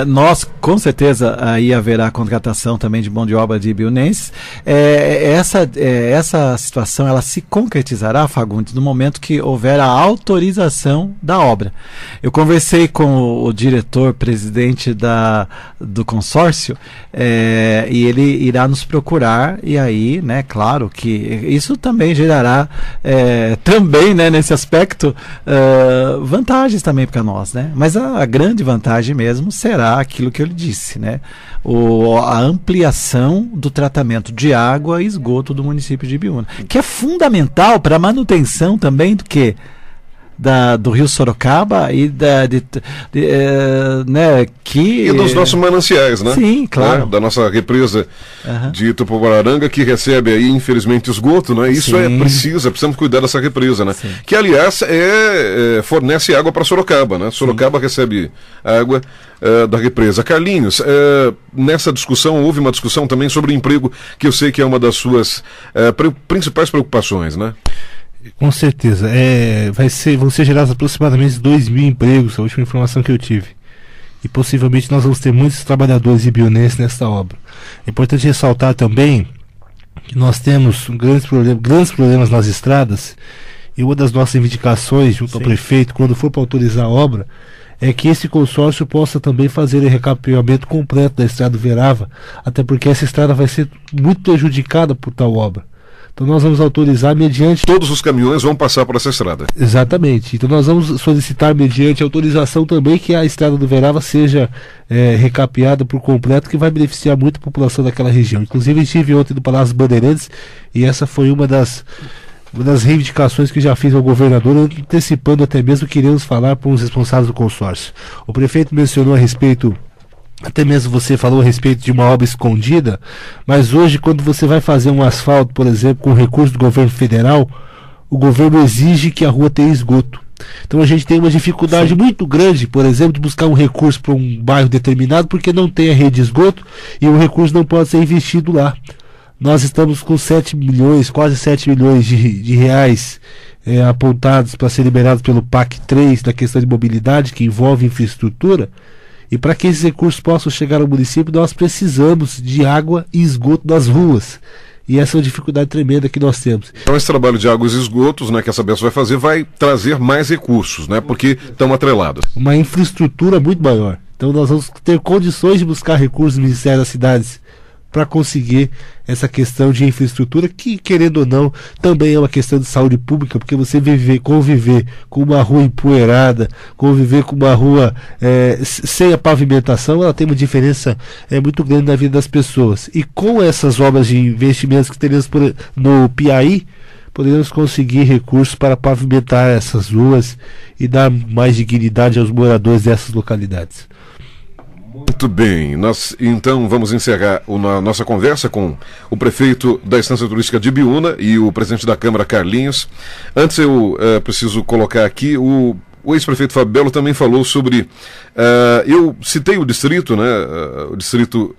[SPEAKER 3] nós com certeza aí haverá contratação também de mão de obra de ibiunenses. Essa situação ela se concretizará, Fagundes, no momento que houver a autorização da obra. Eu conversei com o diretor-presidente do consórcio e ele irá nos procurar, e aí, né, claro que isso também gerará também, né, nesse aspecto vantagens também para nós, né? Mas a grande vantagem mesmo será aquilo que eu lhe disse, né? A ampliação do tratamento de água e esgoto do município de Ibiúna, que é fundamental para a manutenção também do que? Do Rio Sorocaba e né, e
[SPEAKER 2] dos nossos mananciais, né?
[SPEAKER 3] Sim, claro.
[SPEAKER 2] Da nossa represa de Itupoararanga, que recebe aí, infelizmente, esgoto, né? Isso precisamos cuidar dessa represa, né?
[SPEAKER 3] Sim.
[SPEAKER 2] Que, aliás, fornece água para Sorocaba, né? Sorocaba recebe água da represa. Carlinhos, nessa discussão, houve uma discussão também sobre o emprego, que eu sei que é uma das suas principais preocupações, né?
[SPEAKER 4] Com certeza. Vão ser gerados aproximadamente 2.000 empregos, a última informação que eu tive. E possivelmente nós vamos ter muitos trabalhadores ibiunenses nessa obra. É importante ressaltar também que nós temos grandes problemas nas estradas, e uma das nossas reivindicações junto ao prefeito, quando for para autorizar a obra, é que esse consórcio possa também fazer o recapeamento completo da estrada do Verava, até porque essa estrada vai ser muito prejudicada por tal obra. Então nós vamos autorizar mediante...
[SPEAKER 2] Todos os caminhões vão passar por essa estrada.
[SPEAKER 4] Exatamente. Então nós vamos solicitar mediante autorização também que a estrada do Verava seja recapeada por completo, que vai beneficiar muito a população daquela região. Inclusive eu estive ontem no Palácio Bandeirantes e essa foi uma das Uma das reivindicações que já fiz ao governador, antecipando até mesmo, queremos falar para os responsáveis do consórcio. O prefeito mencionou a respeito, até mesmo você falou a respeito de uma obra escondida, mas hoje, quando você vai fazer um asfalto, por exemplo, com recurso do governo federal, o governo exige que a rua tenha esgoto. Então a gente tem uma dificuldade muito grande, por exemplo, de buscar um recurso para um bairro determinado, porque não tem a rede de esgoto e o recurso não pode ser investido lá. Nós estamos com 7 milhões, quase 7 milhões de reais apontados para ser liberados pelo PAC 3 da questão de mobilidade, que envolve infraestrutura, e para que esses recursos possam chegar ao município, nós precisamos de água e esgoto nas ruas. E essa é uma dificuldade tremenda que nós temos.
[SPEAKER 2] Então esse trabalho de águas e esgotos, né, que essa Sabesp vai fazer, vai trazer mais recursos, né, porque estão atrelados.
[SPEAKER 4] Uma infraestrutura muito maior. Então nós vamos ter condições de buscar recursos do Ministério das Cidades para conseguir essa questão de infraestrutura, que, querendo ou não, também é uma questão de saúde pública, porque você conviver com uma rua empoeirada, conviver com uma rua sem a pavimentação, ela tem uma diferença muito grande na vida das pessoas. E com essas obras de investimentos que teremos no Piauí, poderemos conseguir recursos para pavimentar essas ruas e dar mais dignidade aos moradores dessas localidades.
[SPEAKER 2] Muito bem, nós então vamos encerrar a nossa conversa com o prefeito da Estância Turística de Ibiúna e o presidente da Câmara, Carlinhos. Antes eu preciso colocar aqui, o ex-prefeito Fábio Belo também falou sobre, eu citei o distrito, né, o distrito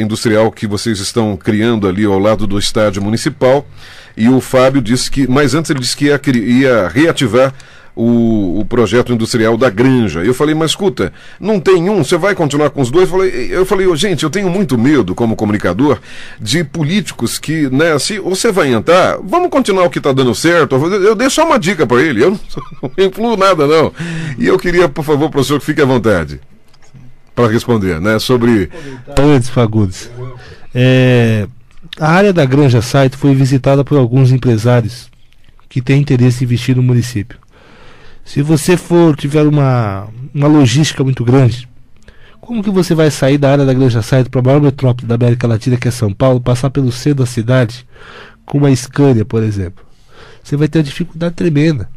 [SPEAKER 2] industrial que vocês estão criando ali ao lado do estádio municipal, e o Fábio disse que, mas antes ele disse que ia reativar o projeto industrial da Granja. Eu falei, mas escuta, não tem um, você vai continuar com os dois? Eu falei, gente, eu tenho muito medo como comunicador de políticos que, né, se você vai entrar, vamos continuar o que está dando certo. Eu dei só uma dica para ele, eu não influo nada não. E eu queria, por favor, professor, que fique à vontade para responder, né, sobre...
[SPEAKER 4] Antes, Fagundes, a área da Granja Site foi visitada por alguns empresários que têm interesse em investir no município. Se você tiver uma logística muito grande, como que você vai sair da área da Granja Site para a maior metrópole da América Latina, que é São Paulo, passar pelo centro da cidade com uma Scania, por exemplo? Você vai ter uma dificuldade tremenda.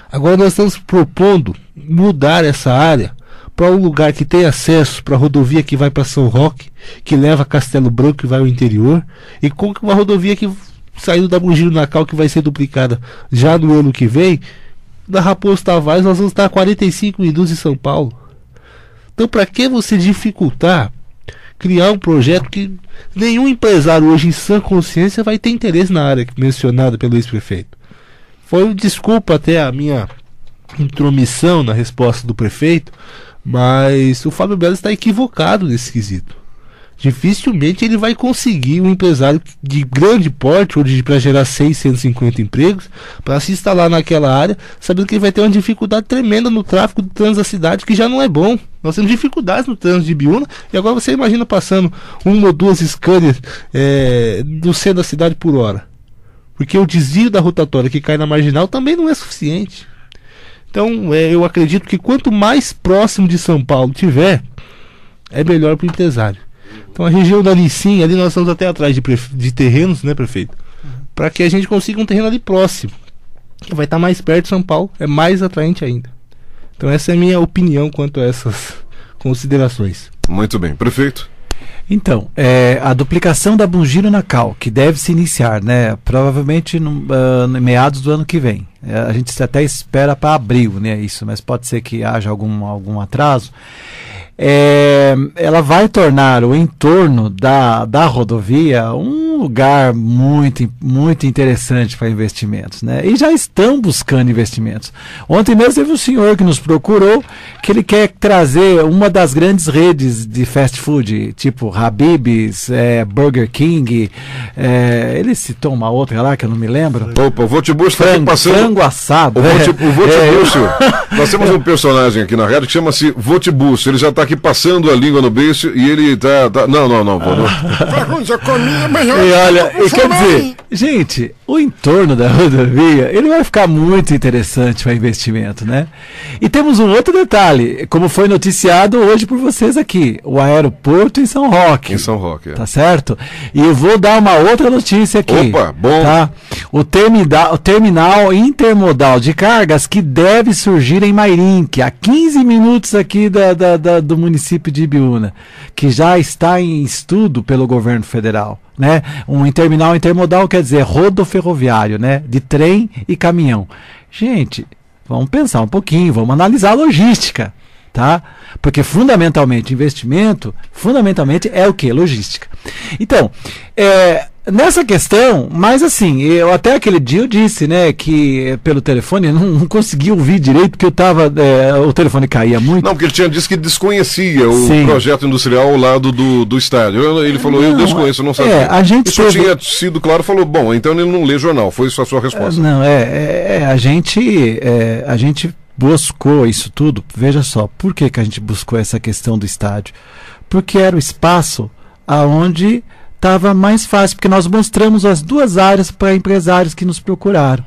[SPEAKER 4] Agora nós estamos propondo mudar essa área para um lugar que tem acesso para a rodovia que vai para São Roque, que leva a Castelo Branco e vai ao interior, e com uma rodovia que saindo da Mogi do Nacal, que vai ser duplicada já no ano que vem. Da Raposo Tavares nós vamos estar a 45 minutos em São Paulo. Então, para que você dificultar criar um projeto que nenhum empresário hoje em sã consciência vai ter interesse na área mencionada pelo ex-prefeito? Desculpa até a minha intromissão na resposta do prefeito, mas o Fábio Belo está equivocado nesse quesito. Dificilmente ele vai conseguir um empresário de grande porte, hoje para gerar 650 empregos, para se instalar naquela área, sabendo que ele vai ter uma dificuldade tremenda no tráfego do trânsito da cidade, que já não é bom. Nós temos dificuldades no trânsito de Ibiúna, e agora você imagina passando uma ou duas Scanias do centro da cidade por hora. Porque o desvio da rotatória que cai na marginal também não é suficiente. Então eu acredito que quanto mais próximo de São Paulo tiver, é melhor para o empresário. Então a região da Licim, ali nós estamos até atrás de terrenos, né, prefeito? Para que a gente consiga um terreno ali próximo, que vai estar mais perto de São Paulo, é mais atraente ainda. Então essa é a minha opinião quanto a essas considerações.
[SPEAKER 2] Muito bem, prefeito.
[SPEAKER 3] Então, a duplicação da Mogi do Nacal, que deve se iniciar, né, provavelmente no meados do ano que vem. A gente até espera para abril, né, isso, mas pode ser que haja algum atraso. Ela vai tornar o entorno da rodovia um lugar muito, muito interessante para investimentos, né? E já estão buscando investimentos. Ontem mesmo teve um senhor que nos procurou, que ele quer trazer uma das grandes redes de fast food, tipo Habib's, Burger King, ele citou uma outra lá que eu não me lembro.
[SPEAKER 2] Opa, o Votibucho está aqui passando.
[SPEAKER 3] Frango assado.
[SPEAKER 2] O Votibucho, nós temos um personagem aqui na rádio que chama-se Votibucho, ele já está aqui passando a língua no beiço e ele tá... Não, vou não.
[SPEAKER 3] E olha, quer dizer, gente, o entorno da rodovia, ele vai ficar muito interessante para investimento, né? E temos um outro detalhe, como foi noticiado hoje por vocês aqui, o aeroporto em São Roque.
[SPEAKER 2] Em São Roque,
[SPEAKER 3] Tá certo? E eu vou dar uma outra notícia aqui.
[SPEAKER 2] Opa, bom.
[SPEAKER 3] Tá? O terminal intermodal de cargas que deve surgir em Mairinque, a 15 minutos aqui do município de Ibiúna, que já está em estudo pelo governo federal, né? Um terminal intermodal quer dizer rodoferroviário, né? De trem e caminhão. Gente, vamos pensar um pouquinho, vamos analisar a logística, tá? Porque fundamentalmente investimento, é o que? Logística. Então, nessa questão, mas assim, eu até aquele dia eu disse, né, que pelo telefone eu não consegui ouvir direito, porque o telefone caía muito.
[SPEAKER 2] Não, porque ele tinha dito que desconhecia o projeto industrial ao lado do estádio. Ele falou, eu desconheço, não sabia. Isso tinha sido claro, falou, bom, então ele não lê jornal, foi isso a sua resposta.
[SPEAKER 3] Não, a gente buscou isso tudo, veja só, por que a gente buscou essa questão do estádio? Porque era o espaço aonde estava mais fácil, porque nós mostramos as duas áreas para empresários que nos procuraram.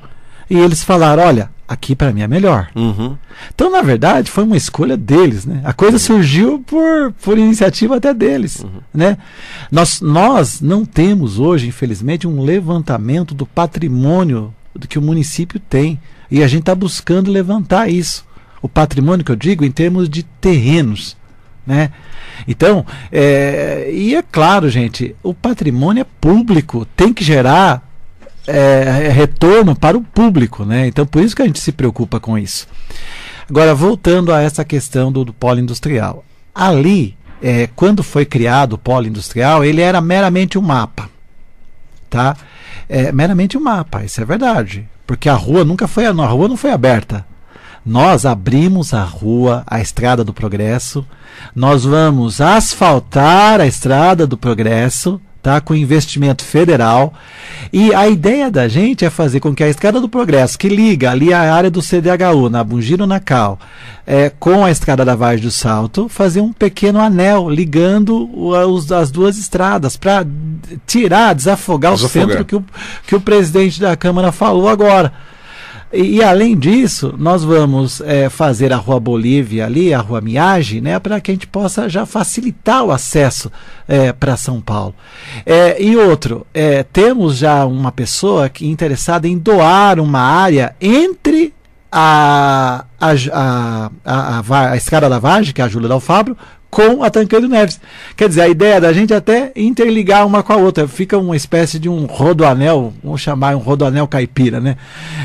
[SPEAKER 3] E eles falaram, olha, aqui para mim é melhor.
[SPEAKER 2] Uhum.
[SPEAKER 3] Então, na verdade, foi uma escolha deles, né? A coisa surgiu por iniciativa até deles, né? Nós não temos hoje, infelizmente, um levantamento do patrimônio que o município tem. E a gente está buscando levantar isso. O patrimônio que eu digo em termos de terrenos, né? Então, e é claro, gente, o patrimônio é público, tem que gerar retorno para o público, né? Então, por isso que a gente se preocupa com isso. Agora, voltando a essa questão do polo industrial. Ali, quando foi criado o polo industrial, ele era meramente um mapa, tá? Meramente um mapa, isso é verdade. Porque a rua não foi aberta. Nós abrimos a rua, a Estrada do Progresso, nós vamos asfaltar a Estrada do Progresso, tá, com investimento federal, e a ideia da gente é fazer com que a Estrada do Progresso, que liga ali a área do CDHU, na Bungiro Nacal, com a Estrada da Vargem do Salto, fazer um pequeno anel ligando as duas estradas, para desafogar o centro que o presidente da Câmara falou agora. E além disso, nós vamos fazer a Rua Bolívia ali, a Rua Miage, né, para que a gente possa já facilitar o acesso para São Paulo. E outro, temos já uma pessoa interessada em doar uma área entre a Estrada da Vargem, que é a Júlia Dalfabro, com a Tancredo Neves. Quer dizer, a ideia da gente é até interligar uma com a outra. Fica uma espécie de um rodoanel, vamos chamar um rodoanel caipira, né?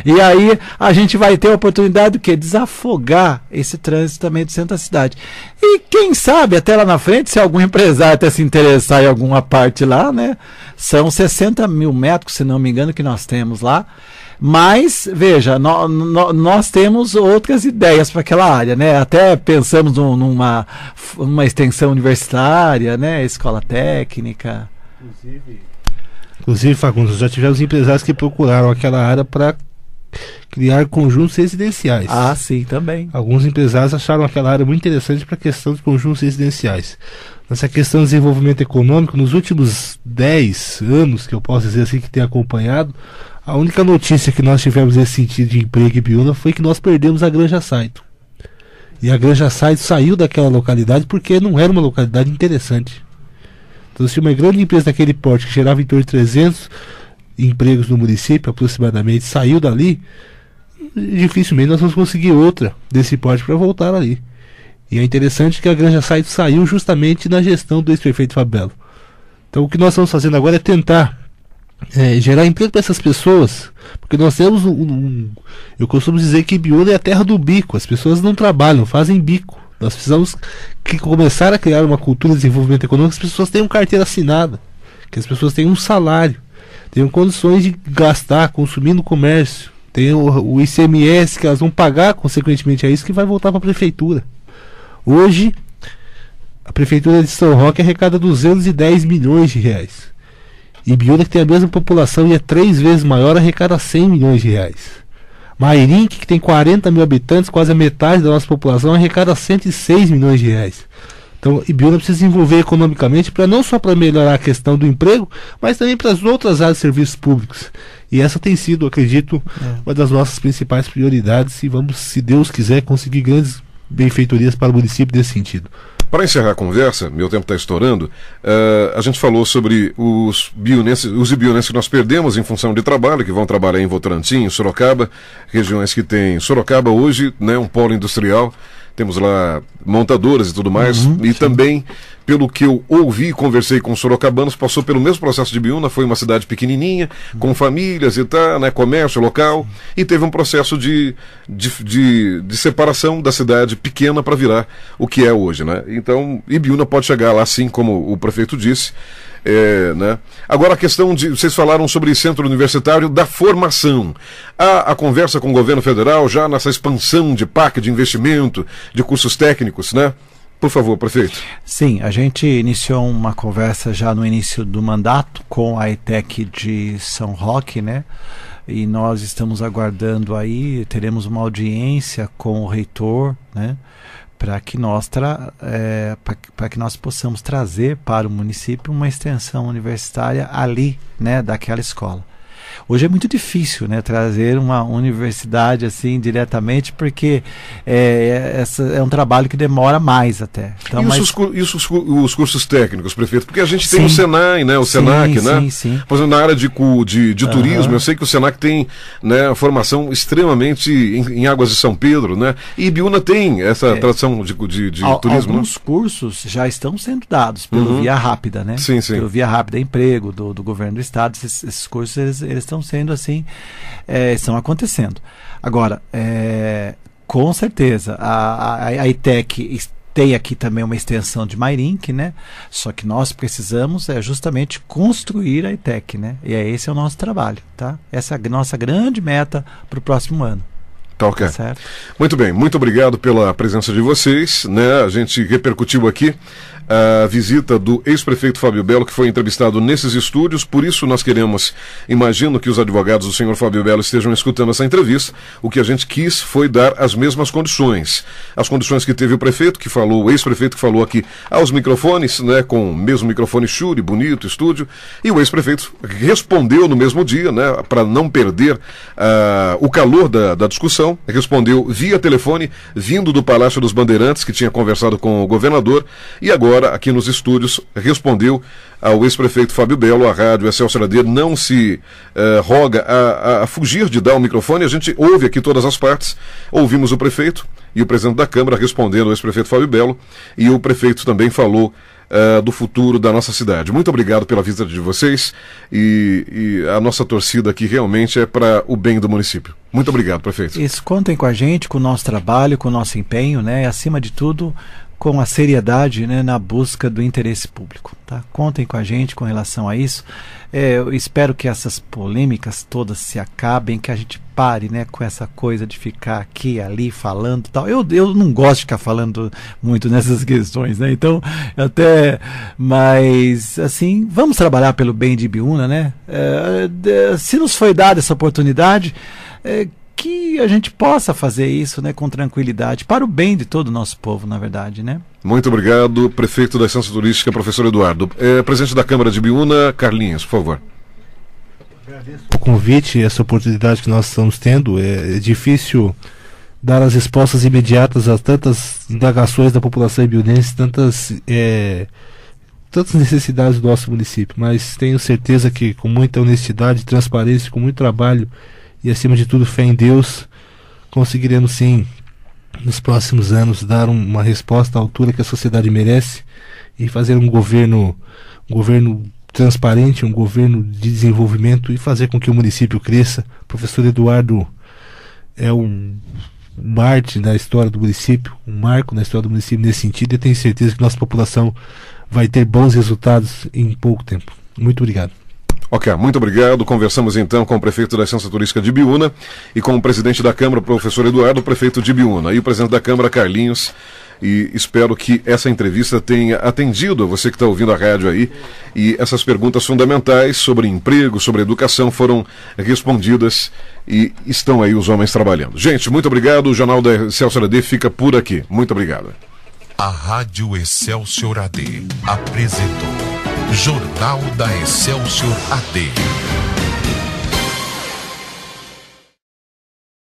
[SPEAKER 3] E aí a gente vai ter a oportunidade do quê? Desafogar esse trânsito também do centro da cidade. E quem sabe, até lá na frente, se algum empresário até se interessar em alguma parte lá, né? São 60 mil metros, se não me engano, que nós temos lá. Mas, veja, nós temos outras ideias para aquela área, né? Até pensamos numa extensão universitária, né? Escola técnica.
[SPEAKER 4] Inclusive, Fagundes, já tivemos empresários que procuraram aquela área para criar conjuntos residenciais.
[SPEAKER 3] Ah, sim, também.
[SPEAKER 4] Alguns empresários acharam aquela área muito interessante para a questão de conjuntos residenciais. Nessa questão de desenvolvimento econômico, nos últimos 10 anos, que eu posso dizer assim, que tenho acompanhado, a única notícia que nós tivemos nesse sentido de emprego em Ibiúna foi que nós perdemos a Granja Saito. E a Granja Saito saiu daquela localidade porque não era uma localidade interessante. Então, se uma grande empresa daquele porte, que gerava em torno de 300 empregos no município, aproximadamente, saiu dali, dificilmente nós vamos conseguir outra desse porte para voltar ali. E é interessante que a Granja Saito saiu justamente na gestão do ex-prefeito Fabelo. Então, o que nós estamos fazendo agora é tentar gerar emprego para essas pessoas, porque nós temos eu costumo dizer que Ibiúna é a terra do bico. As pessoas não trabalham, fazem bico. Nós precisamos começar a criar uma cultura de desenvolvimento econômico, que as pessoas tenham carteira assinada, que as pessoas tenham um salário, tenham condições de gastar, consumir no comércio, tenham o ICMS que elas vão pagar consequentemente a isso, que vai voltar para a prefeitura. Hoje a prefeitura de São Roque arrecada 210 milhões de reais. Ibiúna, que tem a mesma população e é 3 vezes maior, arrecada 100 milhões de reais. Mairinque, que tem 40 mil habitantes, quase a metade da nossa população, arrecada 106 milhões de reais. Então, Ibiúna precisa se desenvolver economicamente não só para melhorar a questão do emprego, mas também para as outras áreas de serviços públicos. E essa tem sido, acredito, uma das nossas principais prioridades, e vamos, se Deus quiser, conseguir grandes benfeitorias para o município nesse sentido.
[SPEAKER 2] Para encerrar a conversa, meu tempo está estourando, a gente falou sobre os ibionenses que nós perdemos em função de trabalho, que vão trabalhar em Votorantim, em Sorocaba, regiões que tem Sorocaba hoje, né, um polo industrial, temos lá montadoras e tudo mais, e também, pelo que eu ouvi e conversei com sorocabanos, passou pelo mesmo processo de Ibiúna, foi uma cidade pequenininha, com famílias e tal, né, comércio local, e teve um processo de separação da cidade pequena para virar o que é hoje, né? Então, Ibiúna pode chegar lá, assim como o prefeito disse, né? Agora a questão de, vocês falaram sobre centro universitário da formação. Há a conversa com o governo federal já nessa expansão de PAC, de investimento, de cursos técnicos, né? Por favor, prefeito.
[SPEAKER 3] Sim, a gente iniciou uma conversa já no início do mandato com a ETEC de São Roque, né? E nós estamos aguardando aí, teremos uma audiência com o reitor, né? Para que nós possamos trazer para o município uma extensão universitária ali, né, daquela escola. Hoje é muito difícil, né, trazer uma universidade assim diretamente, porque é um trabalho que demora mais até. Então,
[SPEAKER 2] os cursos técnicos, prefeito? Porque a gente tem o Senai, né, o Senac, né?
[SPEAKER 3] Sim.
[SPEAKER 2] Por exemplo, na área de turismo, eu sei que o Senac tem, né, formação extremamente em Águas de São Pedro, né? E Ibiúna tem essa tradição de turismo.
[SPEAKER 3] Alguns cursos já estão sendo dados pelo Via Rápida, né?
[SPEAKER 2] Sim.
[SPEAKER 3] Pelo Via Rápida Emprego do governo do estado. Esses cursos eles estão sendo assim, estão acontecendo. Agora, com certeza, a ETEC tem aqui também uma extensão de Mairink, né? Só que nós precisamos justamente construir a ETEC, né? E esse é o nosso trabalho, tá? Essa é a nossa grande meta para o próximo ano.
[SPEAKER 2] Tá ok.
[SPEAKER 3] Certo.
[SPEAKER 2] Muito bem, muito obrigado pela presença de vocês, né? A gente repercutiu aqui a visita do ex-prefeito Fábio Belo, que foi entrevistado nesses estúdios. Por isso nós queremos, imagino que os advogados do senhor Fábio Belo estejam escutando essa entrevista. O que a gente quis foi dar as mesmas condições. As condições que teve o prefeito, que falou, o ex-prefeito que falou aqui aos microfones, né, com o mesmo microfone Shure, bonito, estúdio, e o ex-prefeito respondeu no mesmo dia, né, para não perder o calor da discussão, respondeu via telefone, vindo do Palácio dos Bandeirantes, que tinha conversado com o governador, e agora aqui nos estúdios respondeu ao ex-prefeito Fábio Belo. A rádio Excelsior AD não se roga a fugir de dar o microfone. A gente ouve aqui todas as partes. Ouvimos o prefeito e o presidente da Câmara respondendo ao ex-prefeito Fábio Belo, e o prefeito também falou do futuro da nossa cidade. Muito obrigado pela visita de vocês, e a nossa torcida aqui realmente é para o bem do município. Muito obrigado, prefeito.
[SPEAKER 3] Isso, contem com a gente, com o nosso trabalho, com o nosso empenho, né? E acima de tudo, com a seriedade, né, na busca do interesse público, tá? Contem com a gente com relação a isso. Eu espero que essas polêmicas todas se acabem, que a gente pare, né, com essa coisa de ficar aqui e ali falando e tal. Eu não gosto de ficar falando muito nessas questões, né? Então, mas assim, vamos trabalhar pelo bem de Ibiúna, né? Se nos foi dada essa oportunidade, que a gente possa fazer isso, né, com tranquilidade, para o bem de todo o nosso povo, na verdade, né?
[SPEAKER 2] Muito obrigado, prefeito da Extensão Turística, professor Eduardo. Presidente da Câmara de Ibiúna, Carlinhos, por favor.
[SPEAKER 4] Agradeço o convite e essa oportunidade que nós estamos tendo. É difícil dar as respostas imediatas a tantas indagações da população ibiunense, tantas necessidades do nosso município, mas tenho certeza que com muita honestidade, transparência, com muito trabalho e acima de tudo fé em Deus, conseguiremos sim nos próximos anos dar uma resposta à altura que a sociedade merece e fazer um governo transparente, um governo de desenvolvimento, e fazer com que o município cresça. O professor Eduardo é um mártir da história do município, um marco na história do município nesse sentido, e tenho certeza que nossa população vai ter bons resultados em pouco tempo. Muito obrigado.
[SPEAKER 2] Ok, muito obrigado. Conversamos então com o prefeito da Extensão Turística de Ibiúna e com o presidente da Câmara, o professor Eduardo, prefeito de Ibiúna, e o presidente da Câmara, Carlinhos. E espero que essa entrevista tenha atendido a você que está ouvindo a rádio aí, e essas perguntas fundamentais sobre emprego, sobre educação foram respondidas, e estão aí os homens trabalhando. Gente, muito obrigado. O Jornal da Excelsior AD fica por aqui. Muito obrigado.
[SPEAKER 1] A Rádio Excelsior AD apresentou Jornal da Excelsior AD.